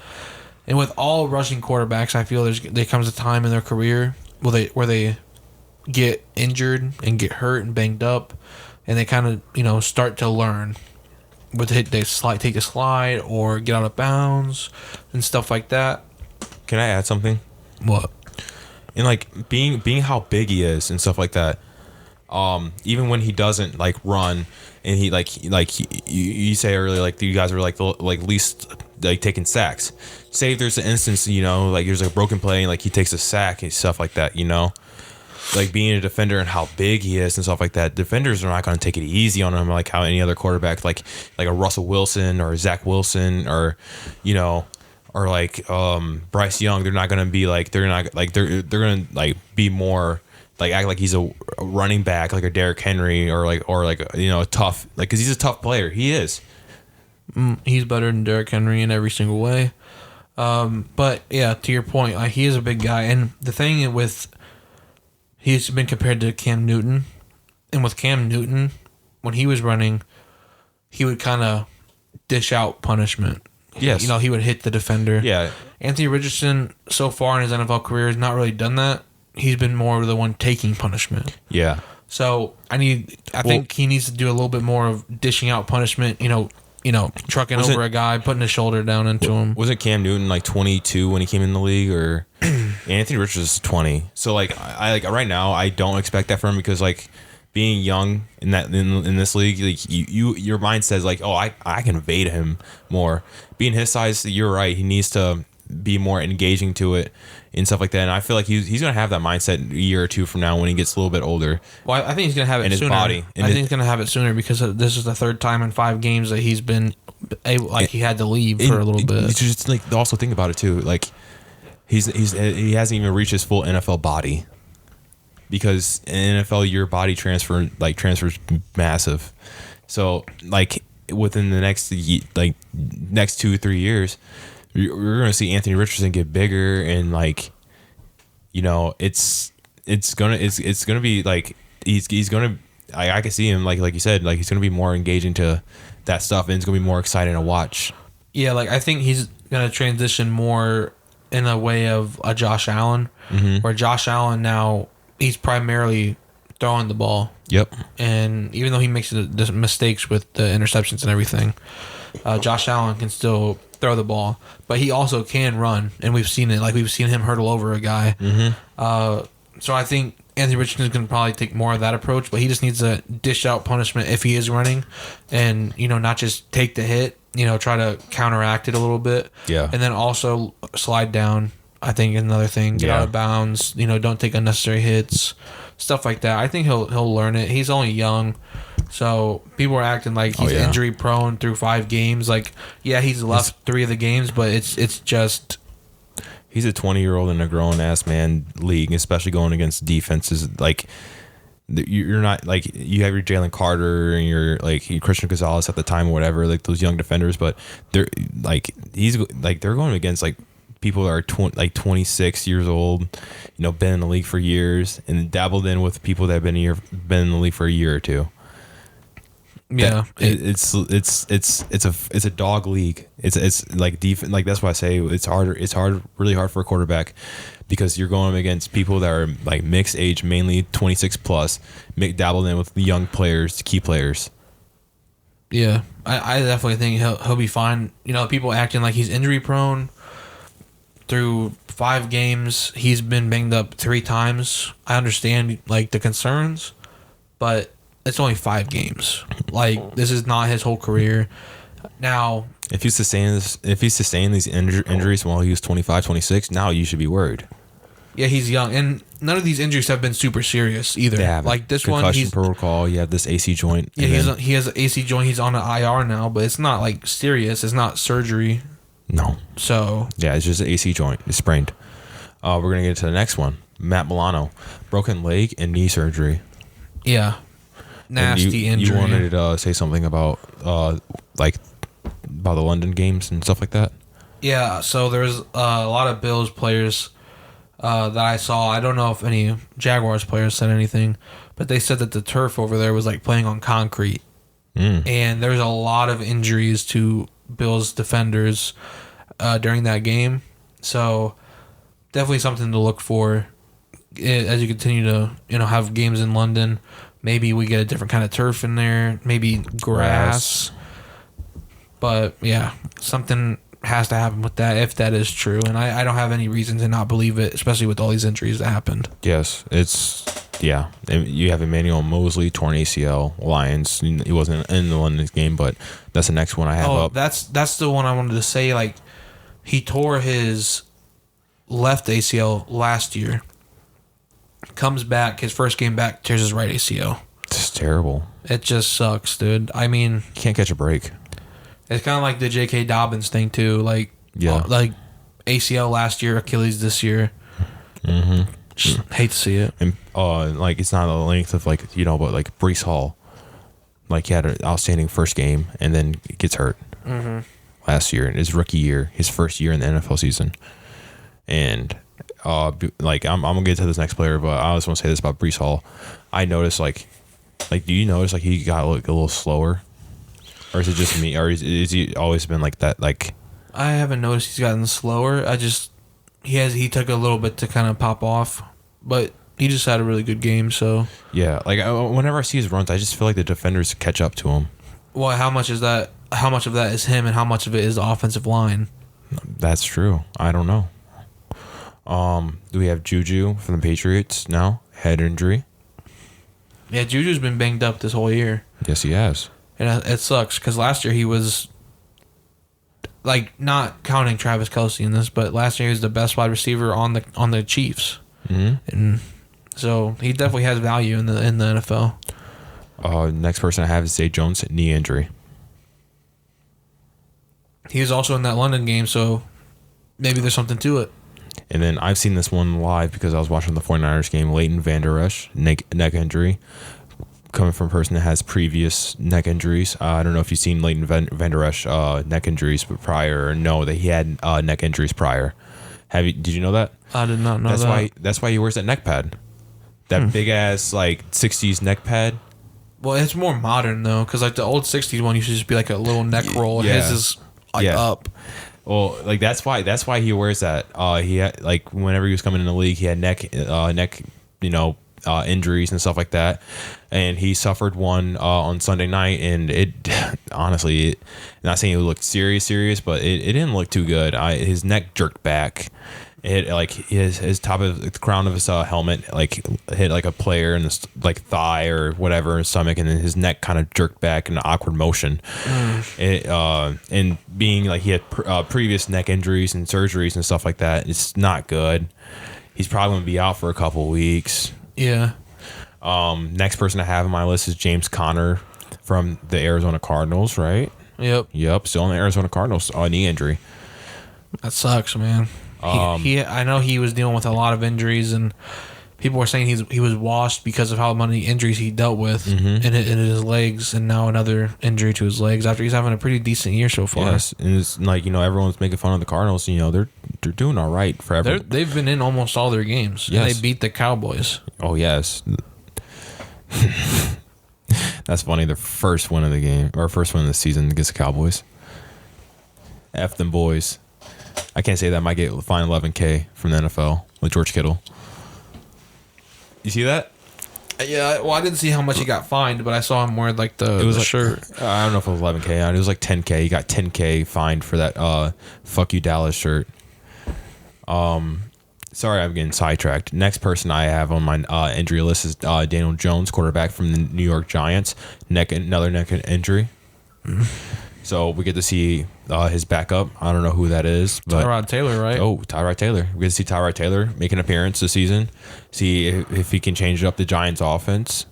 And with all rushing quarterbacks, I feel there comes a time in their career where they get injured and get hurt and banged up, and they kind of, you know, start to learn. But they take a slide or get out of bounds and stuff like that. Can I add something? What? And like being how big he is and stuff like that. Even when he doesn't like run, and you say earlier, like you guys are like least like taking sacks. Say if there's an instance, you know, like there's a broken play and like he takes a sack and stuff like that, you know. Like being a defender and how big he is and stuff like that, defenders are not going to take it easy on him like how any other quarterback, like a Russell Wilson or Zach Wilson or, you know, or like Bryce Young. They're not going to be like they're going to like be more like act like he's a running back like a Derrick Henry or you know, a tough, like, because he's a tough player. He is. He's better than Derrick Henry in every single way. But yeah, to your point, like, he is a big guy, and the thing with he's been compared to Cam Newton, and with Cam Newton, when he was running, he would kind of dish out punishment. Yes. You know, he would hit the defender. Yeah. Anthony Richardson, so far in his NFL career, has not really done that. He's been more of the one taking punishment. Yeah. So I think he needs to do a little bit more of dishing out punishment. You know, trucking over a guy, putting his shoulder down into him. Wasn't Cam Newton like 22 when he came in the league, or Anthony Richardson is 20? So like I like right now I don't expect that from him because like being young in this league, like your mind says like, oh, I can evade him more. Being his size, you're right. He needs to be more engaging to it and stuff like that. And I feel like he's gonna have that mindset a year or two from now when he gets a little bit older. Well, I think he's gonna have it in his sooner. body. I think he's gonna have it sooner because this is the 3rd time in 5 games that he's been able, like, he had to leave for a little bit. You just like also think about it too. Like he hasn't even reached his full NFL body because in NFL your body transfers massive. So like within the next 2-3 years, we're going to see Anthony Richardson get bigger, and like, you know, it's gonna be like he's gonna, I can see him like you said, like he's gonna be more engaging to that stuff, and it's gonna be more exciting to watch. Yeah, like I think he's gonna transition more in a way of a Josh Allen, where Josh Allen now he's primarily throwing the ball. Yep. And even though he makes the mistakes with the interceptions and everything, Josh Allen can still throw the ball, but he also can run, and we've seen it. Like we've seen him hurdle over a guy. So I think Anthony Richardson is going to probably take more of that approach, but he just needs to dish out punishment if he is running, and you know, not just take the hit. You know, try to counteract it a little bit. Yeah. And then also slide down. I think another thing, get out of bounds. You know, don't take unnecessary hits, stuff like that. I think he'll learn it. He's only young. So people are acting like he's injury prone through 5 games. Like, yeah, he's left 3 of the games, but it's just he's a 20-year-old in a grown ass man league, especially going against defenses like you're not like you have your Jalen Carter and your like Christian Gonzalez at the time or whatever, like those young defenders, but they're like they're going against like people that are 26 years old, been in the league for years, and dabbled in with people that have been in the league for a year or two. Yeah, it's a dog league. It's like defense. Like that's why I say it's really hard for a quarterback, because you're going against people that are like mixed age, mainly 26 plus, dabbled in with the young players, key players. Yeah, I definitely think he'll be fine. People acting like he's injury prone. Through 5 games, he's been banged up 3 times. I understand like the concerns, but it's only 5 games. Like, this is not his whole career. Now, if he's sustained these injuries while he was 25, 26, now you should be worried. Yeah, he's young, and none of these injuries have been super serious either. They haven't. Like this Concussion one, he's protocol. You have this AC joint. Yeah, he has an AC joint. He's on an IR now, but it's not like serious. It's not surgery. No. So yeah, it's just an AC joint. It's sprained. We're gonna get to the next one. Matt Milano, broken leg and knee surgery. Yeah, nasty injury. You wanted to say something about about the London games and stuff like that. Yeah, so there's a lot of Bills players that I saw. I don't know if any Jaguars players said anything, but they said that the turf over there was like playing on concrete, and there's a lot of injuries to Bills defenders during that game. So definitely something to look for as you continue to have games in London. Maybe we get a different kind of turf in there, maybe grass. But yeah, something has to happen with that if that is true, and I don't have any reason to not believe it, especially with all these injuries that happened. Yes, you have Emmanuel Mosley, torn ACL, Lions. He wasn't in the London game, but that's the next one I have up. That's the one I wanted to say. Like, he tore his left ACL last year, comes back, his first game back, tears his right ACL. It's terrible. It just sucks, dude. I mean, you can't catch a break. It's kind of like the J.K. Dobbins thing too. Like, like ACL last year, Achilles this year. Mm-hmm. Just hate to see it. And it's not the length of but like Breece Hall, like he had an outstanding first game and then gets hurt last year in his rookie year, his first year in the NFL season. And I'm gonna get to this next player, but I just want to say this about Breece Hall. I noticed do you notice he got a little slower? Or is it just me? Or is he always been like that? Like, I haven't noticed he's gotten slower. He took a little bit to kind of pop off, but he just had a really good game. So yeah, whenever I see his runs, I just feel like the defenders catch up to him. Well, how much is that? How much of that is him, and how much of it is the offensive line? That's true. I don't know. Do we have Juju from the Patriots now? Head injury. Yeah, Juju's been banged up this whole year. Yes, he has. And it sucks because last year he was, not counting Travis Kelce in this, but last year he was the best wide receiver on the Chiefs. Mm-hmm. And so he definitely has value in the NFL. Next person I have is Zay Jones, knee injury. He was also in that London game, so maybe there's something to it. And then I've seen this one live because I was watching the 49ers game. Leighton Vander Esch, neck injury. Coming from a person that has previous neck injuries. I don't know if you've seen Leighton Vander Esch neck injuries prior, or know that he had neck injuries prior. Did you know that? I did not know That's why he wears that neck pad. That big ass 60s neck pad. Well, it's more modern though, because the old 60s one used to just be like a little neck roll. Yeah. His is up. Well, that's why he wears that. He had whenever he was coming in the league, he had neck injuries and stuff like that, and he suffered one on Sunday night, and it honestly, not saying it looked serious, but it didn't look too good. His neck jerked back. It his top of the crown of his helmet hit a player in the thigh or whatever, his stomach, and then his neck kind of jerked back in an awkward motion. And being he had previous neck injuries and surgeries and stuff like that, it's not good. He's probably gonna be out for a couple of weeks. Yeah. Next person I have on my list is James Conner from the Arizona Cardinals, right? Yep. Still in the Arizona Cardinals, knee injury. That sucks, man. I know he was dealing with a lot of injuries, and people were saying he was washed because of how many injuries he dealt with in his legs, and now another injury to his legs after he's having a pretty decent year so far. Yes, and it's like, everyone's making fun of the Cardinals. They're doing all right forever. They've been in almost all their games. Yes. And they beat the Cowboys. Oh yes. That's funny. The first win of the game, or first win of the season against the Cowboys. F them boys. I can't say that. I might get fined $11K from the NFL with George Kittle. You see that? Yeah, well, I didn't see how much he got fined, but I saw him wear the shirt. I don't know if it was $11K. It was like $10K. He got $10K fined for that "Fuck You Dallas" shirt. Sorry, I'm getting sidetracked. Next person I have on my injury list is Daniel Jones, quarterback from the New York Giants. Another neck injury. Mm-hmm. So we get to see his backup. I don't know who that is. But, Tyrod Taylor, right? Oh, Tyrod Taylor. We get to see Tyrod Taylor make an appearance this season. See if he can change up the Giants' offense.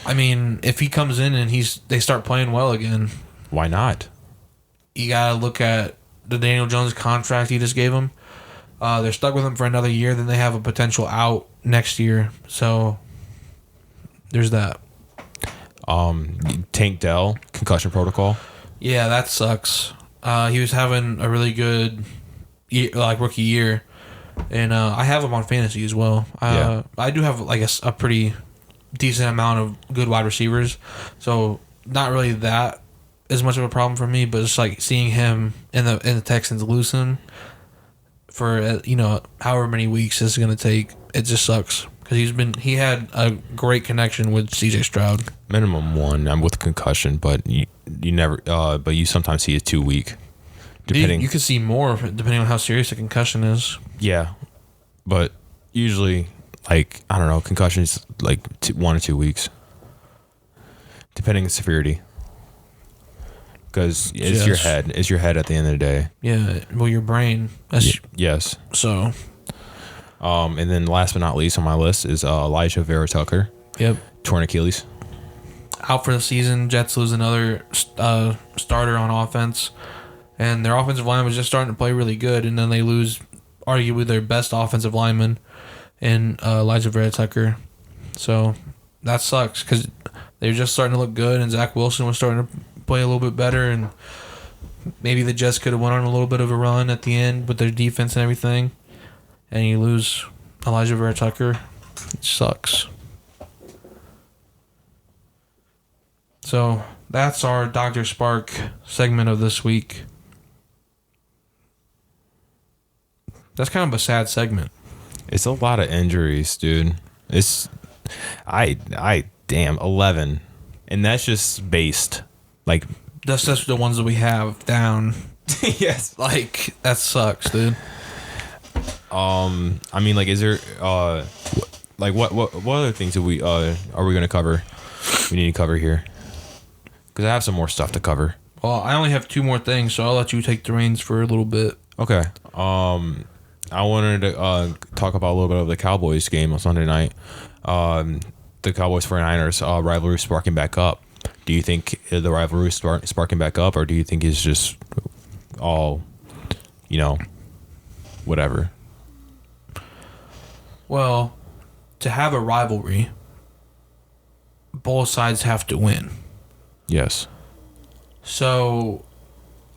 I mean, if he comes in and they start playing well again, why not? You gotta look at the Daniel Jones contract he just gave him. They're stuck with him for another year. Then they have a potential out next year. So there's that. Tank Dell, concussion protocol. Yeah, that sucks. He was having a really good rookie year, and I have him on fantasy as well. I do have a pretty decent amount of good wide receivers, so not really that as much of a problem for me. But just seeing him in the Texans lose him for however many weeks this is gonna take, it just sucks. Because he had a great connection with CJ Stroud. Minimum one. I'm with concussion, but you never. But you sometimes see it 2 week. You could see more depending on how serious a concussion is. Yeah, but usually, I don't know, concussions 1 or 2 weeks, depending on severity. Because it's your head. It's your head at the end of the day. Yeah. Well, your brain. Yes. So. And then last but not least on my list is Elijah Vera Tucker. Yep. Torn Achilles. Out for the season. Jets lose another starter on offense. And their offensive line was just starting to play really good. And then they lose arguably their best offensive lineman in Elijah Vera Tucker. So that sucks because they were just starting to look good. And Zach Wilson was starting to play a little bit better. And maybe the Jets could have went on a little bit of a run at the end with their defense and everything. And you lose Elijah Vera Tucker. It sucks. So that's our Dr. Spark segment of this week. That's kind of a sad segment. It's a lot of injuries, dude. Damn, 11. And that's just based. That's just the ones that we have down. Yes. That sucks, dude. I mean, is there what other things are we going to cover? We need to cover here because I have some more stuff to cover. Well, I only have 2 more things, so I'll let you take the reins for a little bit. Okay. I wanted to talk about a little bit of the Cowboys game on Sunday night. The Cowboys 49ers rivalry sparking back up. Do you think the rivalry is sparking back up, or do you think it's just all, whatever? Well, to have a rivalry, both sides have to win. Yes. So,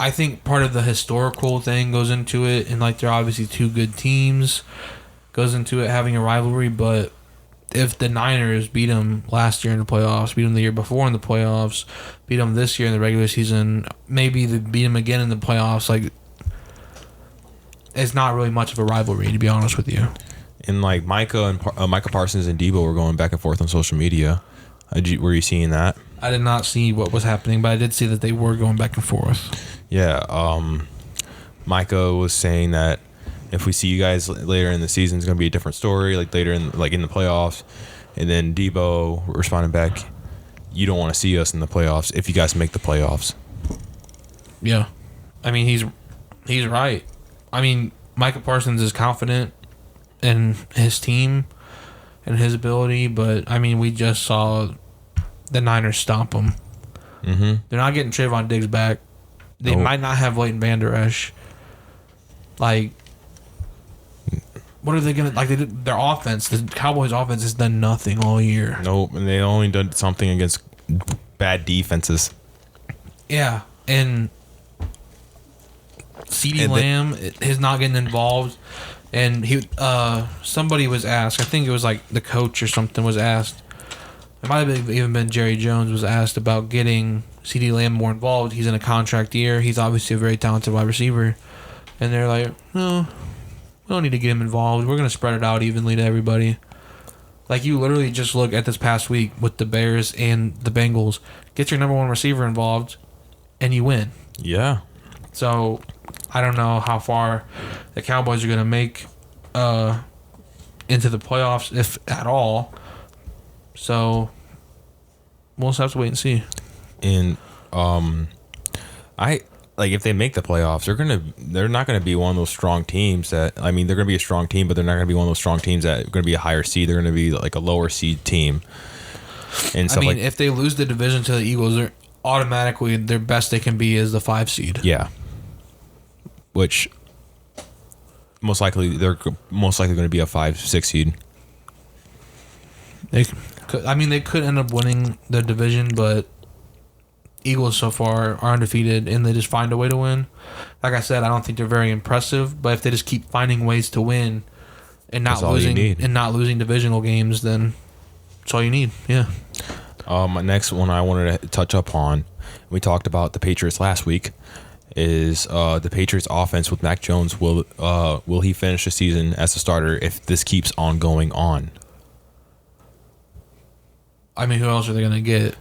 I think part of the historical thing goes into it, and they're obviously 2 good teams, goes into it having a rivalry. But if the Niners beat them last year in the playoffs, beat them the year before in the playoffs, beat them this year in the regular season, maybe they beat them again in the playoffs, it's not really much of a rivalry, to be honest with you. And Micah Parsons and Debo were going back and forth on social media. Were you seeing that? I did not see what was happening, but I did see that they were going back and forth. Yeah. Micah was saying that if we see you guys later in the season, it's going to be a different story. Later in the playoffs, and then Debo responded back, "You don't want to see us in the playoffs if you guys make the playoffs." Yeah, I mean he's right. I mean Micah Parsons is confident in his team and his ability, but I mean we just saw the Niners stomp them. Mm-hmm. They're not getting Trayvon Diggs back. They might not have Leighton Vander Esch. what are they gonna like? They did their offense. The Cowboys' offense has done nothing all year. Nope, and they only did something against bad defenses. Yeah, and CeeDee Lamb is not getting involved. And somebody was asked. I think it was like the coach or something was asked. It might have even been Jerry Jones was asked about getting CeeDee Lamb more involved. He's in a contract year. He's obviously a very talented wide receiver. And they're like, no, we don't need to get him involved. We're going to spread it out evenly to everybody. Like, you literally just look at this past week with the Bears and the Bengals. Get your number one receiver involved, and you win. Yeah. So, I don't know how far the Cowboys are going to make into the playoffs, if at all. So, we'll just have to wait and see. And if they make the playoffs, they're not gonna be one of those strong teams that they're gonna be a strong team, but they're not gonna be one of those strong teams that are gonna be a higher seed. They're gonna be like a lower seed team. And if they lose the division to the Eagles, they're automatically their best they can be is the 5 seed. Yeah. Which most likely they're going to be a 5-6 seed. They could end up winning the division, but Eagles so far are undefeated, and they just find a way to win. Like I said, I don't think they're very impressive, but if they just keep finding ways to win and not losing divisional games, then that's all you need. Yeah. Next one I wanted to touch up on, we talked about the Patriots last week, is the Patriots offense with Mac Jones. Will he finish the season as a starter if this keeps on going on? I mean, who else are they going to get?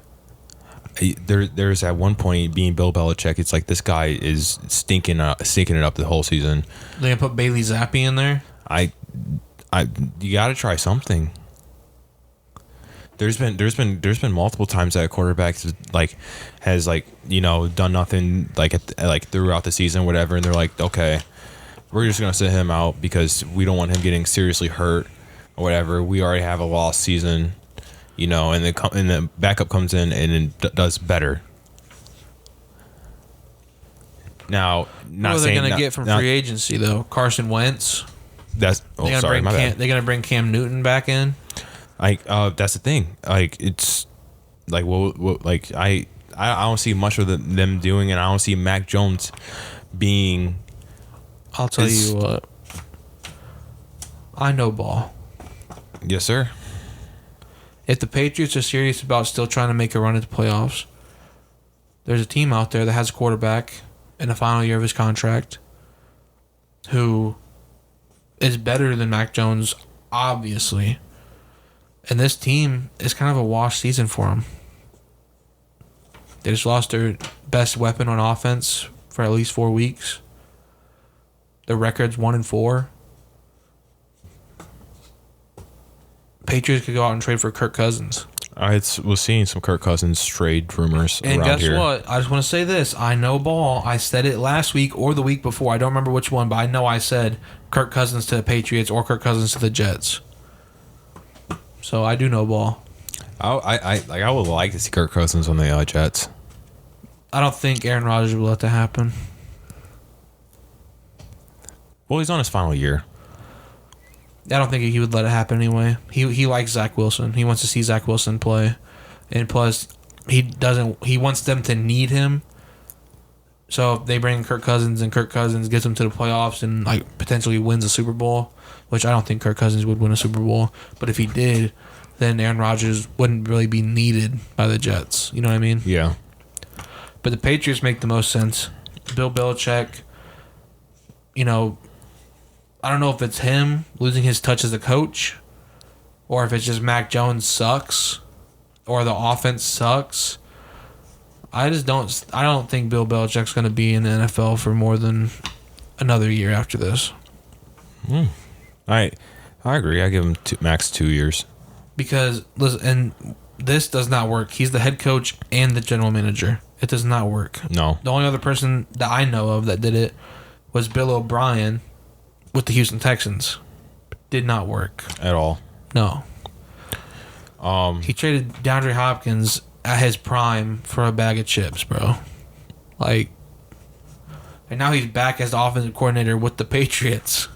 There's at one point being Bill Belichick. It's like this guy is stinking it up the whole season. They gonna put Bailey Zappi in there? You got to try something. There's been multiple times that a quarterback has done nothing throughout the season, whatever, and they're like, okay, we're just gonna sit him out because we don't want him getting seriously hurt or whatever. We already have a lost season. And the backup comes in and does better. Now, not what are they going to get from free agency though? Carson Wentz. They're going to bring Cam Newton back in. That's the thing. It's like I don't see much of them doing, and I don't see Mac Jones being. I'll tell you what. I know ball. Yes, sir. If the Patriots are serious about still trying to make a run at the playoffs, there's a team out there that has a quarterback in the final year of his contract who is better than Mac Jones, obviously. And this team is kind of a wash season for them. They just lost their best weapon on offense for at least 4 weeks. Their record's 1-4. Patriots could go out and trade for Kirk Cousins. I was seeing some Kirk Cousins trade rumors and around here. And guess what? I just want to say this. I know ball. I said it last week or the week before. I don't remember which one, but I know I said Kirk Cousins to the Patriots or Kirk Cousins to the Jets. So I do know ball. I would like to see Kirk Cousins on the Jets. I don't think Aaron Rodgers will let that happen. Well, he's on his final year. I don't think he would let it happen anyway. He likes Zach Wilson. He wants to see Zach Wilson play. And plus, he wants them to need him. So if they bring Kirk Cousins and Kirk Cousins gets them to the playoffs and potentially wins a Super Bowl, which I don't think Kirk Cousins would win a Super Bowl, but if he did, then Aaron Rodgers wouldn't really be needed by the Jets. You know what I mean? Yeah. But the Patriots make the most sense. Bill Belichick, I don't know if it's him losing his touch as a coach or if it's just Mac Jones sucks or the offense sucks. I don't think Bill Belichick's going to be in the NFL for more than another year after this. I agree. I give him max 2 years. Because, listen, and this does not work. He's the head coach and the general manager. It does not work. No. The only other person that I know of that did it was Bill O'Brien with the Houston Texans. Did not work. At all. No. He traded DeAndre Hopkins at his prime for a bag of chips, bro. And now he's back as the offensive coordinator with the Patriots.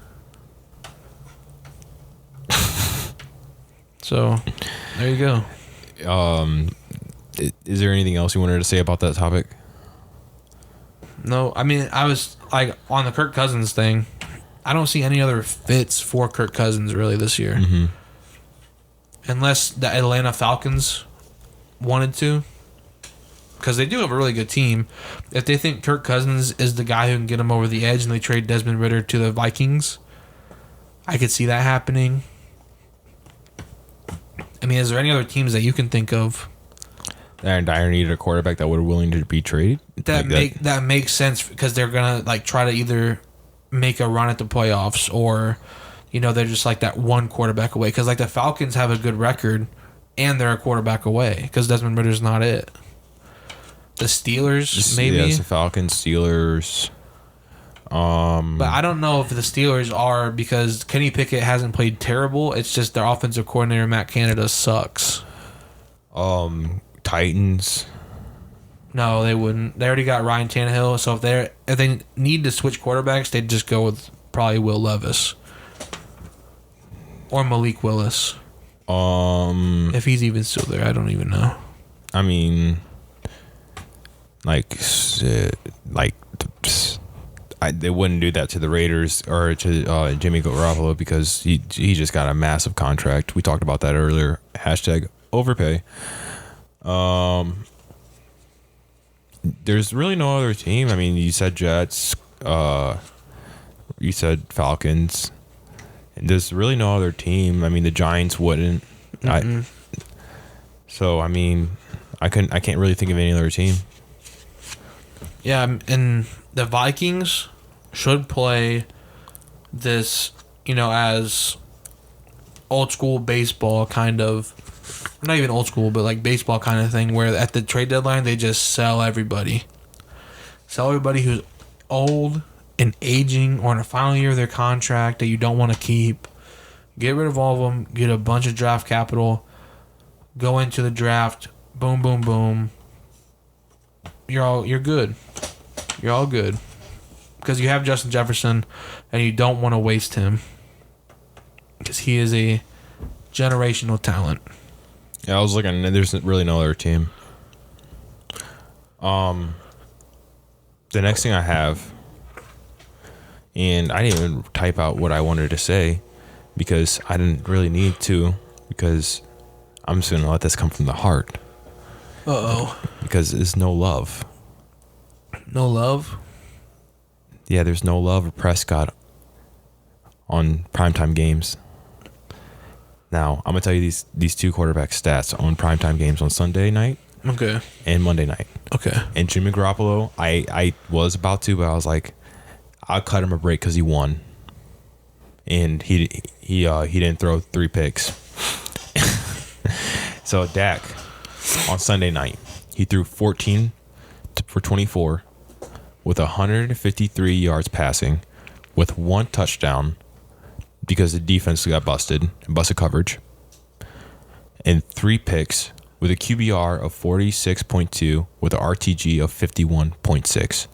So there you go. Is there anything else you wanted to say about that topic? No, I mean, I was like on the Kirk Cousins thing. I don't see any other fits for Kirk Cousins really this year. Mm-hmm. Unless the Atlanta Falcons wanted to. Because they do have a really good team. If they think Kirk Cousins is the guy who can get them over the edge and they trade Desmond Ridder to the Vikings, I could see that happening. I mean, is there any other teams that you can think of Aaron Dyer needed a quarterback that would be willing to be traded? that makes sense because they're gonna like try to either make a run at the playoffs or, you know, they're just like that one quarterback away. Because like the Falcons have a good record and they're a quarterback away because Desmond Ridder's not it. The Steelers, maybe. Yes, the Falcons, Steelers. But I don't know if the Steelers are because Kenny Pickett hasn't played terrible. It's just their offensive coordinator Matt Canada sucks. Titans. No, they wouldn't. They already got Ryan Tannehill. So if they need to switch quarterbacks, they'd just go with probably Will Levis or Malik Willis. If he's even still there, I don't even know. I mean, they wouldn't do that to the Raiders or to Jimmy Garoppolo because he just got a massive contract. We talked about that earlier. Hashtag overpay. There's really no other team. I mean, you said Jets. You said Falcons. And there's really no other team. I mean, the Giants wouldn't. So I mean, I can't really think of any other team. Yeah, and the Vikings should play this, you know, as old school baseball kind of, not even old school, but like baseball kind of thing where at the trade deadline they just sell everybody. Sell everybody who's old and aging or in the final year of their contract that you don't want to keep. Get rid of all of them, get a bunch of draft capital, go into the draft, boom, boom, boom. You're good. You're all good. Because you have Justin Jefferson and you don't want to waste him. Because he is a generational talent. Yeah, I was looking, and there's really no other team. The next thing I have, and I didn't even type out what I wanted to say because I didn't really need to, because I'm just going to let this come from the heart. Uh-oh. Because there's no love. No love? Yeah, there's no love of Prescott on primetime games. Now, I'm going to tell you these two quarterback stats on primetime games on Sunday night. Okay. And Monday night. Okay. And Jimmy Garoppolo, I was about to, but I was like, I'll cut him a break because he won. And he didn't throw 3 picks. So Dak, on Sunday night, he threw 14 for 24 with 153 yards passing with 1 touchdown because the defense got busted coverage, and 3 picks with a QBR of 46.2 with an RTG of 51.6.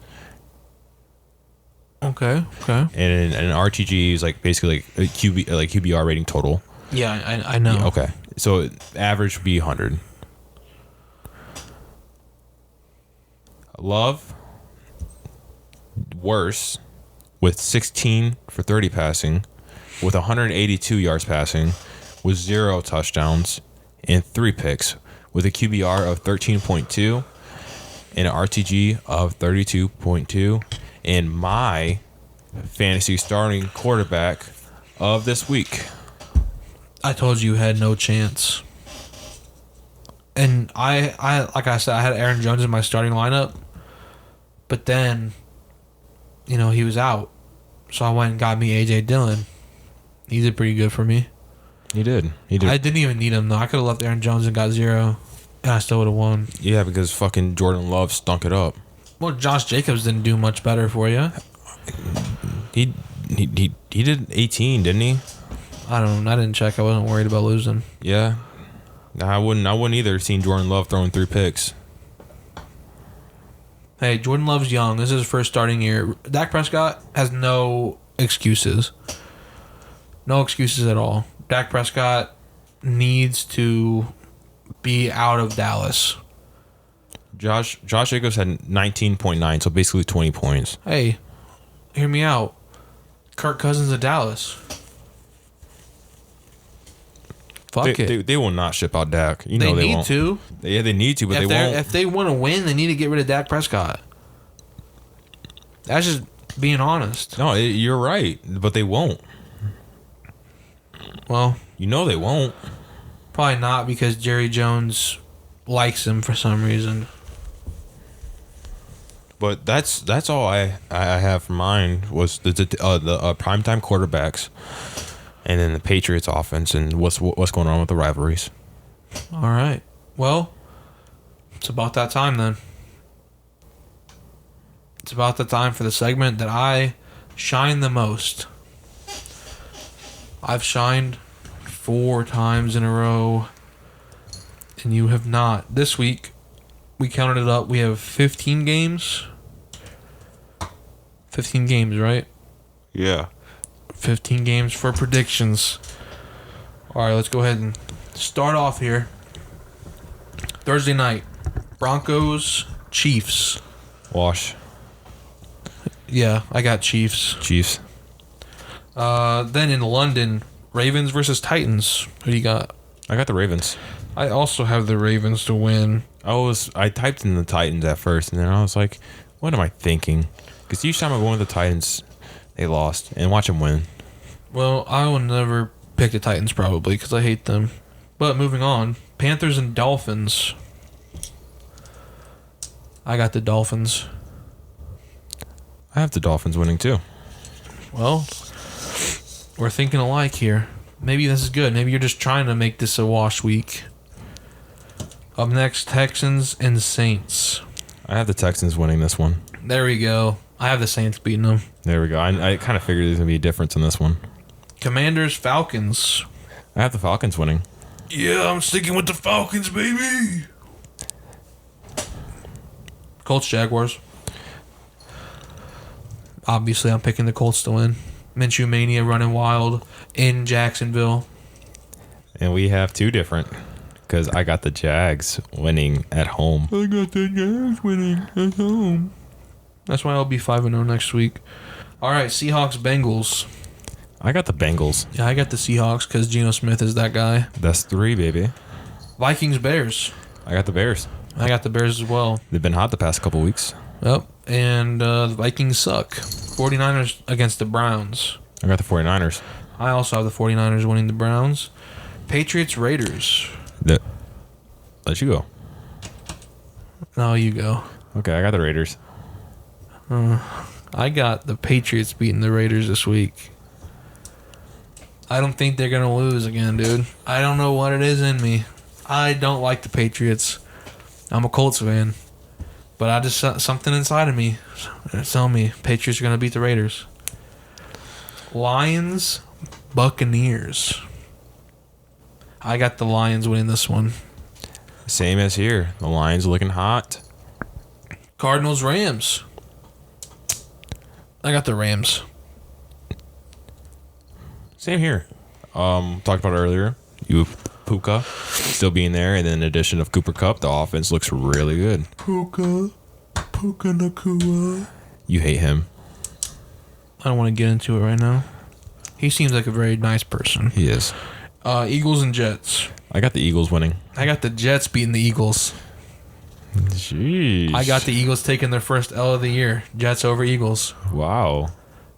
Okay. And an RTG is like basically like a QBR rating total. Yeah, I know. Yeah, okay. So average would be 100. Love, worse, with 16 for 30 passing, with 182 yards passing, with 0 touchdowns and 3 picks, with a QBR of 13.2 and an RTG of 32.2, and my fantasy starting quarterback of this week. I told you had no chance. And I like I said, I had Aaron Jones in my starting lineup. But then, you know, he was out. So I went and got me A.J. Dillon. He did pretty good for me. He did. I didn't even need him, though. I could have left Aaron Jones and got 0. And I still would have won. Yeah, because fucking Jordan Love stunk it up. Well, Josh Jacobs didn't do much better for you. He did 18, didn't he? I don't know. I didn't check. I wasn't worried about losing. Yeah. I wouldn't either seen Jordan Love throwing 3 picks. Hey, Jordan Love's young. This is his first starting year. Dak Prescott has no excuses. No excuses at all. Dak Prescott needs to be out of Dallas. Josh Jacobs had 19.9, so basically 20 points. Hey, hear me out. Kirk Cousins of Dallas. Fuck it. They will not ship out Dak. You They know they need won't. to. Yeah, they need to, but they won't. If they want to win, they need to get rid of Dak Prescott. That's just being honest. No, you're right, but they won't. Well, You know they won't. probably not because Jerry Jones likes him for some reason. But that's all I have for mine was the primetime quarterbacks, and then the Patriots offense and what's going on with the rivalries. All right. Well, it's about that time then. It's about the time for the segment that I shine the most. I've shined 4 times in a row, and you have not. This week, we counted it up. We have 15 games. 15 games, right? Yeah. 15 games for predictions. All right, let's go ahead and start off here. Thursday night, Broncos, Chiefs. Wash. Yeah, I got Chiefs. Chiefs. Then in London, Ravens versus Titans. Who do you got? I got the Ravens. I also have the Ravens to win. I typed in the Titans at first, and then I was like, what am I thinking? Because each time I go into the Titans, they lost. And watch them win. Well, I will never pick the Titans probably because I hate them. But moving on, Panthers and Dolphins. I got the Dolphins. I have the Dolphins winning too. Well, we're thinking alike here. Maybe this is good. Maybe you're just trying to make this a wash week. Up next, Texans and Saints. I have the Texans winning this one. There we go. I have the Saints beating them. There we go. I kind of figured there's going to be a difference in this one. Commanders, Falcons. I have the Falcons winning. Yeah, I'm sticking with the Falcons, baby. Colts, Jaguars. Obviously, I'm picking the Colts to win. Minshew Mania running wild in Jacksonville. And we have 2 different. Because I got the Jags winning at home. I got the Jags winning at home. That's why I'll be 5-0 next week. All right, Seahawks, Bengals. I got the Bengals. Yeah, I got the Seahawks because Geno Smith is that guy. That's 3, baby. Vikings, Bears. I got the Bears. I got the Bears as well. They've been hot the past couple weeks. Yep. And the Vikings suck. 49ers against the Browns. I got the 49ers. I also have the 49ers winning the Browns. Patriots, Raiders. Let you go. No, you go. Okay, I got the Raiders. I got the Patriots beating the Raiders this week. I don't think they're going to lose again, dude. I don't know what it is in me. I don't like the Patriots. I'm a Colts fan. But I just something inside of me is telling me Patriots are going to beat the Raiders. Lions, Buccaneers. I got the Lions winning this one. Same as here. The Lions looking hot. Cardinals, Rams. I got the Rams. Same here. Talked about it earlier. You have Puka still being there, and then in addition of Cooper Kupp, the offense looks really good. Puka Nakua. You hate him. I don't want to get into it right now. He seems like a very nice person. He is. Eagles and Jets. I got the Eagles winning. I got the Jets beating the Eagles. Jeez. I got the Eagles taking their first L of the year. Jets over Eagles. Wow.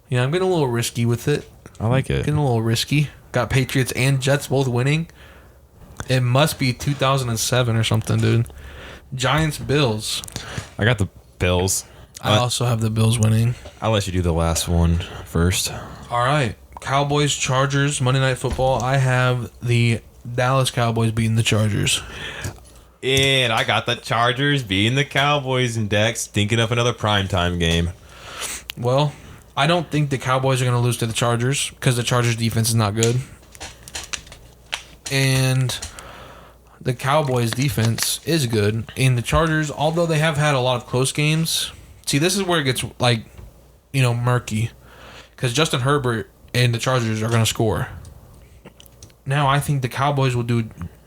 Yeah, I'm getting a little risky with it. I like it. Getting a little risky. Got Patriots and Jets both winning. It must be 2007 or something, dude. Giants, Bills. I got the Bills. I also have the Bills winning. I'll let you do the last one first. All right. Cowboys, Chargers, Monday Night Football. I have the Dallas Cowboys beating the Chargers. And I got the Chargers beating the Cowboys, and Dex thinking of another primetime game. Well, I don't think the Cowboys are going to lose to the Chargers because the Chargers defense is not good. And the Cowboys defense is good. And the Chargers, although they have had a lot of close games, see, this is where it gets, murky. Because Justin Herbert and the Chargers are going to score. now I think the Cowboys will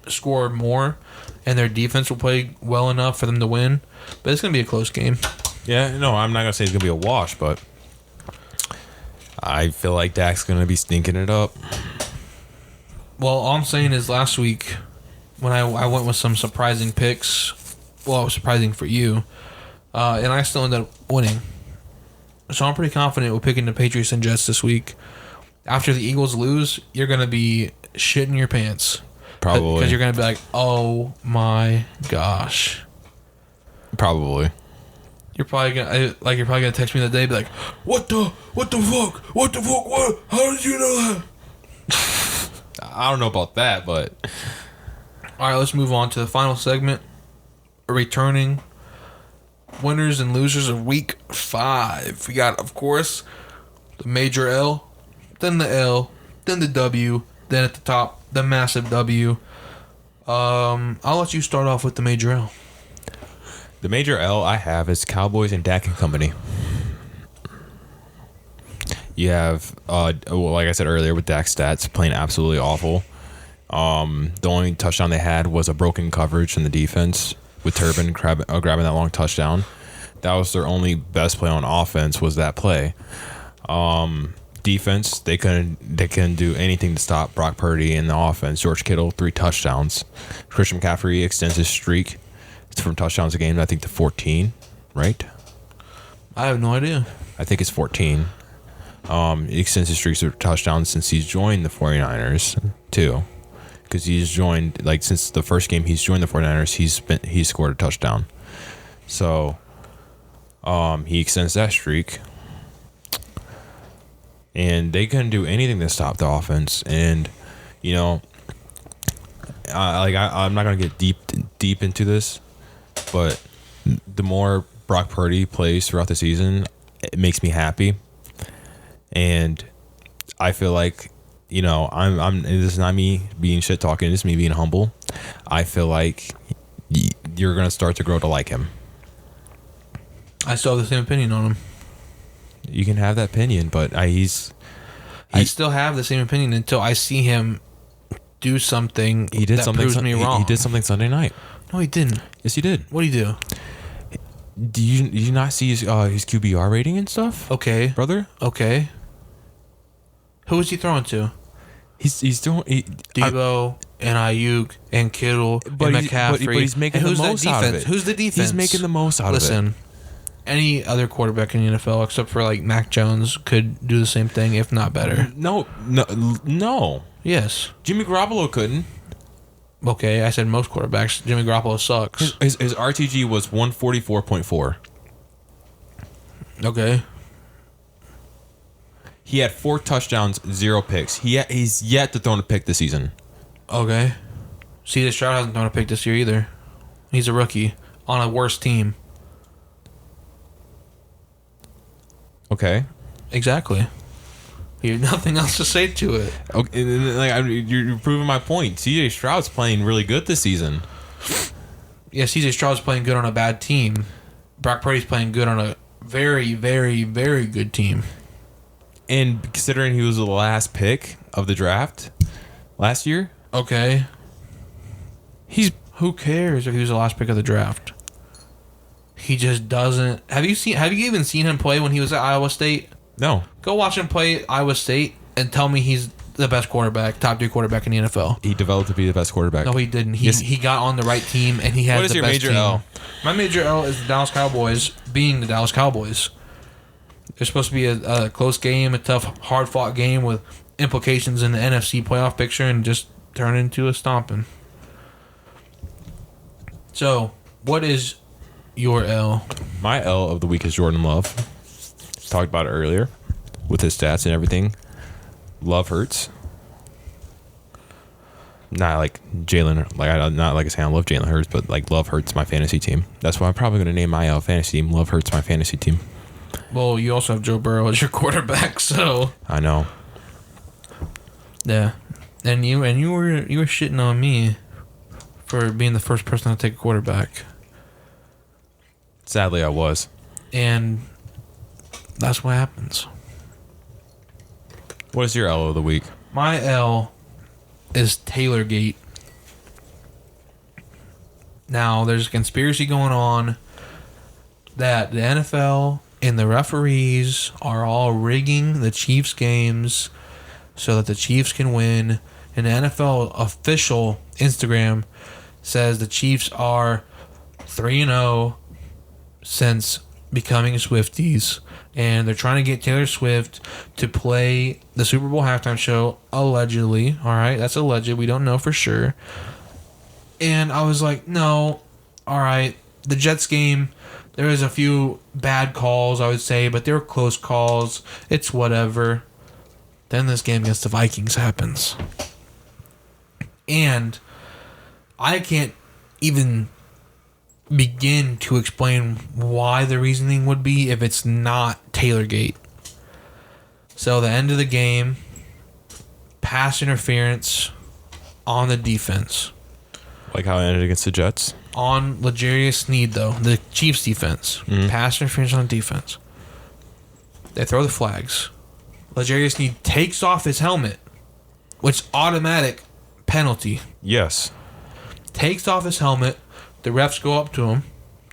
score more, and their defense will play well enough for them to win. But it's going to be a close game. Yeah, no, I'm not going to say it's going to be a wash, but I feel like Dak's going to be stinking it up. Well, all I'm saying is last week when I went with some surprising picks, well, it was surprising for you, and I still ended up winning. So I'm pretty confident with picking the Patriots and Jets this week. After the Eagles lose, you're going to be shitting your pants. Probably. Because you're going to be like, oh my gosh. Probably. You're probably gonna text me that day, be like, what the fuck, what, how did you know that? I don't know about that, but all right, let's move on to the final segment. Returning winners and losers of week 5. We got, of course, the major L, then the L, then the W, then at the top, the massive W. I'll let you start off with the major L. the major L I have is Cowboys and Dak and company. You have, like I said earlier, with Dak's stats playing absolutely awful. The only touchdown they had was a broken coverage in the defense with Turbin grabbing that long touchdown. That was their only best play on offense, was that play. Defense, they couldn't do anything to stop Brock Purdy in the offense. George Kittle, 3 touchdowns. Christian McCaffrey extends his streak from touchdowns a game, I think, to 14, right? I have no idea. I think it's 14. He extends his streaks of touchdowns since he's joined the 49ers, too. Because he's joined, like, since the first game he's joined the 49ers, he's scored a touchdown. So, he extends that streak. And they couldn't do anything to stop the offense. And, you know, I'm not going to get deep into this, but the more Brock Purdy plays throughout the season, it makes me happy. And I feel like, you know, I'm this is not me being shit talking, this is me being humble. I feel like you're going to start to grow to like him. I still have the same opinion on him. You can have that opinion, but I still have the same opinion until I see him do something proves me wrong. He did something Sunday night. No, he didn't. Yes, he did. What did he do? Did you not see his QBR rating and stuff? Okay. Brother? Okay. Who was he throwing to? He's doing Debo and Ayuk and Kittle and McCaffrey. But he's making the most out of it. Who's the defense? He's making the most out of it. Listen, any other quarterback in the NFL except for like Mac Jones could do the same thing, if not better. No. Yes. Jimmy Garoppolo couldn't. Okay, I said most quarterbacks. Jimmy Garoppolo sucks. His RTG was 144.4. Okay. He had 4 touchdowns, 0 picks. He's yet to throw a pick this season. Okay. CJ Stroud hasn't thrown a pick this year either. He's a rookie on a worse team. Okay. Exactly. You have nothing else to say to it. Okay, you're proving my point. CJ Stroud's playing really good this season. Yeah, CJ Stroud's playing good on a bad team. Brock Purdy's playing good on a very, very, very good team. And considering he was the last pick of the draft last year, okay, who cares if he was the last pick of the draft? He just doesn't. Have you even seen him play when he was at Iowa State? No. Go watch him play Iowa State and tell me he's the best quarterback, top 3 quarterback in the NFL. He developed to be the best quarterback. No, he didn't. He got on the right team and he had the best team. What is your major L? My major L is the Dallas Cowboys being the Dallas Cowboys. It's supposed to be a close game, a tough, hard-fought game with implications in the NFC playoff picture, and just turn into a stomping. So, what is your L? My L of the week is Jordan Love. Talked about it earlier with his stats and everything. Love hurts. Not like Jalen, not like I say I love Jalen Hurts, but like Love hurts my fantasy team. That's why I'm probably going to name my L fantasy team. Love hurts my fantasy team. Well, you also have Joe Burrow as your quarterback, so I know. Yeah, and you were shitting on me for being the first person to take a quarterback. Sadly, I was. And that's what happens. What is your L of the week? My L is Taylorgate. Now, there's a conspiracy going on that the NFL and the referees are all rigging the Chiefs games so that the Chiefs can win. And the NFL official Instagram says the Chiefs are 3-0 since becoming Swifties. And they're trying to get Taylor Swift to play the Super Bowl halftime show, allegedly. All right, that's alleged. We don't know for sure. And I was like, no, all right. The Jets game, there was a few bad calls, I would say, but they were close calls. It's whatever. Then this game against the Vikings happens. And I can't even begin to explain why the reasoning would be if it's not Taylorgate. So the end of the game, pass interference on the defense. Like how it ended against the Jets? On L'Jarius Sneed, though, the Chiefs defense. Pass interference on defense. They throw the flags. L'Jarius Sneed takes off his helmet, which automatic penalty. Yes. Takes off his helmet. The refs go up to him,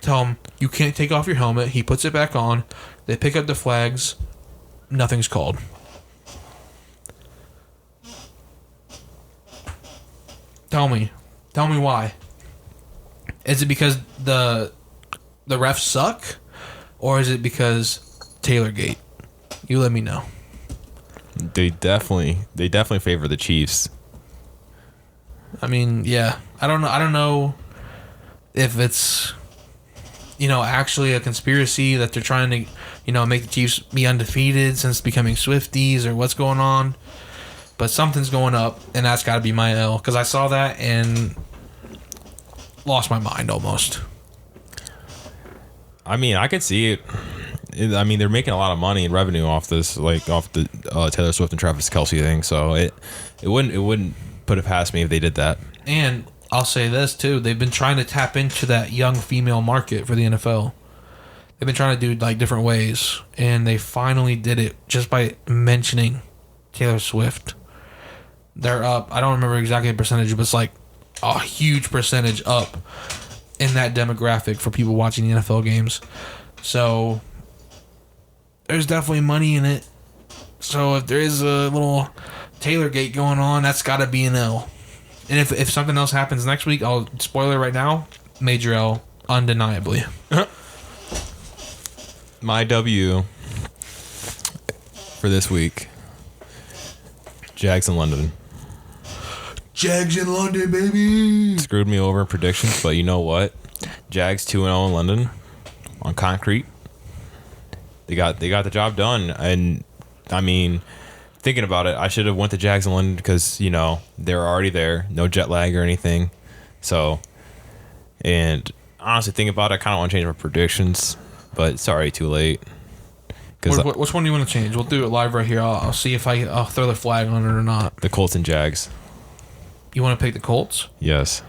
tell him, you can't take off your helmet. He puts it back on. They pick up the flags. Nothing's called. Tell me why. Is it because the refs suck, or is it because Taylorgate? You let me know. They definitely favor the Chiefs. I mean, yeah. I don't know if it's, actually a conspiracy that they're trying to, make the Chiefs be undefeated since becoming Swifties, or what's going on. But something's going up, and that's got to be my L, because I saw that and lost my mind almost. I mean, I could see it. I mean, they're making a lot of money and revenue off this, like off the Taylor Swift and Travis Kelce thing. So it wouldn't put it past me if they did that. And I'll say this too: they've been trying to tap into that young female market for the NFL. They've been trying to do like different ways, and they finally did it just by mentioning Taylor Swift. They're up. I don't remember exactly the percentage, but it's like a huge percentage up in that demographic for people watching the NFL games. So there's definitely money in it. So if there is a little Taylorgate going on, that's got to be an L. And if something else happens next week, I'll spoil it right now. Major L, undeniably. My W for this week: Jags in London. Jags in London, baby. Screwed me over in predictions, but you know what? Jags 2-0 in London on concrete. They got the job done, and I mean, thinking about it, I should have went to Jags in London because they're already there, no jet lag or anything. So, and honestly, thinking about it, I kind of want to change my predictions, but it's already too late. Which one do you want to change? We'll do it live right here. I'll see if I'll throw the flag on it or not. The Colts and Jags. You want to pick the Colts? Yes.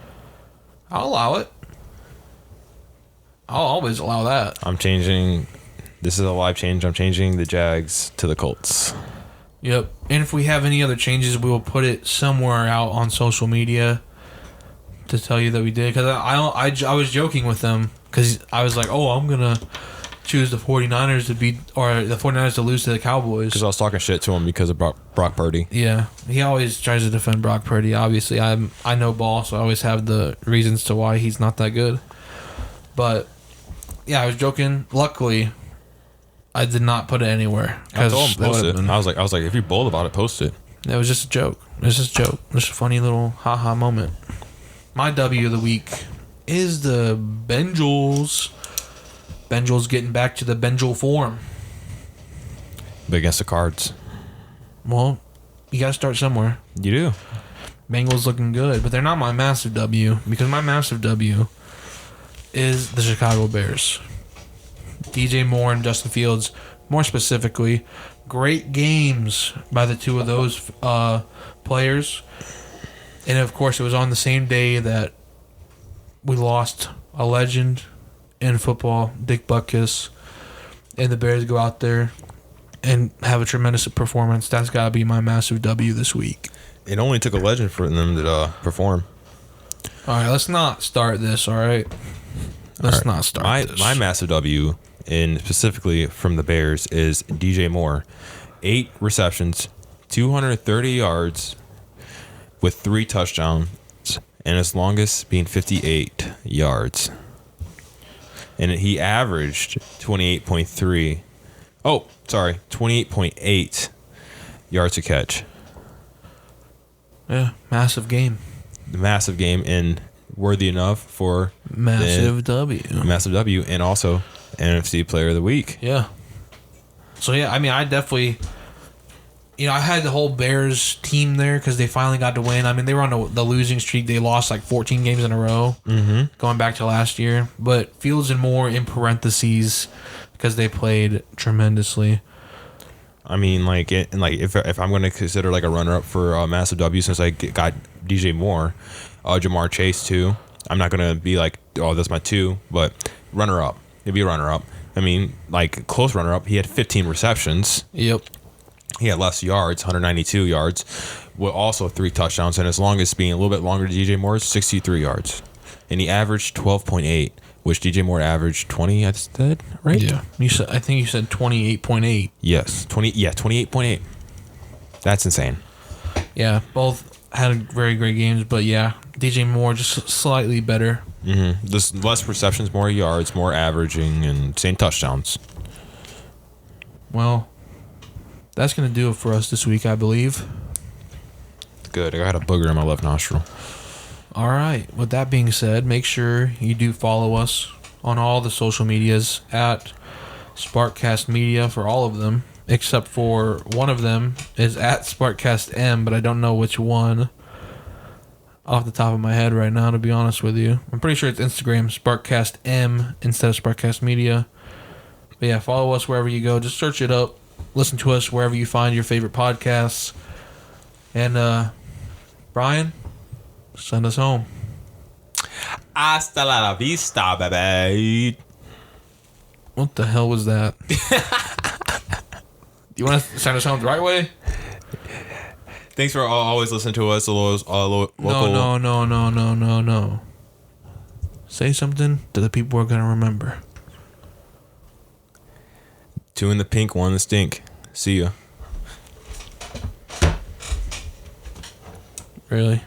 I'll allow it. I'll always allow that. I'm changing. This is a live change. I'm changing the Jags to the Colts. Yep. And if we have any other changes, we will put it somewhere out on social media to tell you that we did. Because I was joking with them because I was like, I'm going to choose the 49ers to beat, or the 49ers to lose to the Cowboys. Because I was talking shit to him because of Brock Purdy. Yeah. He always tries to defend Brock Purdy. Obviously, I know ball, so I always have the reasons to why he's not that good. But, yeah, I was joking. Luckily, I did not put it anywhere. I told him post it. I was like, if you're bold about it, post it. It was just a joke. It was just a joke. Just a funny little ha-ha moment. My W of the week is the Bengals. Bengals getting back to the Bengal form. But against the Cards. Well, you got to start somewhere. You do. Bengals looking good, but they're not my massive W, because my massive W is the Chicago Bears. DJ Moore and Justin Fields, more specifically, great games by the two of those players. And, of course, it was on the same day that we lost a legend in football, Dick Butkus, and the Bears go out there and have a tremendous performance. That's got to be my massive W this week. It only took a legend for them to perform. All right, let's not start this, all right? Let's not start this. My massive W, and specifically from the Bears, is DJ Moore. 8 receptions, 230 yards with 3 touchdowns, and his longest being 58 yards. And he averaged 28.8 yards a catch. Yeah, massive game. The massive game, and worthy enough for massive W. Massive W, and also NFC Player of the Week. Yeah. So, yeah, I mean, I definitely... I had the whole Bears team there because they finally got to win. I mean, they were on the losing streak. They lost like 14 games in a row going back to last year. But Fields and Moore in parentheses because they played tremendously. I mean, if I'm going to consider like a runner-up for massive W, since I got DJ Moore, Jamar Chase too. I'm not going to be like, oh, that's my 2, but runner-up. It'd be a runner-up. I mean, like close runner-up. He had 15 receptions. Yep. He had less yards, 192 yards, with also 3 touchdowns, and his longest being a little bit longer to DJ Moore's, 63 yards. And he averaged 12.8, which DJ Moore averaged 20, I said, right? Yeah. I think you said 28.8. Yes, 28.8. That's insane. Yeah, both had very great games, but yeah, DJ Moore just slightly better. Just less receptions, more yards, more averaging, and same touchdowns. Well, that's going to do it for us this week, I believe. Good. I got a booger in my left nostril. All right. With that being said, make sure you do follow us on all the social medias at SparkCast Media for all of them, except for one of them is at SparkCast M, but I don't know which one off the top of my head right now, to be honest with you. I'm pretty sure it's Instagram, SparkCast M instead of SparkCast Media. But yeah, follow us wherever you go. Just search it up. Listen to us wherever you find your favorite podcasts. And, Brian, send us home. Hasta la vista, baby. What the hell was that? You want to send us home the right way? Thanks for always listening to us. Local. No. Say something that the people are going to remember. 2 in the pink, 1 in the stink. See ya. Really?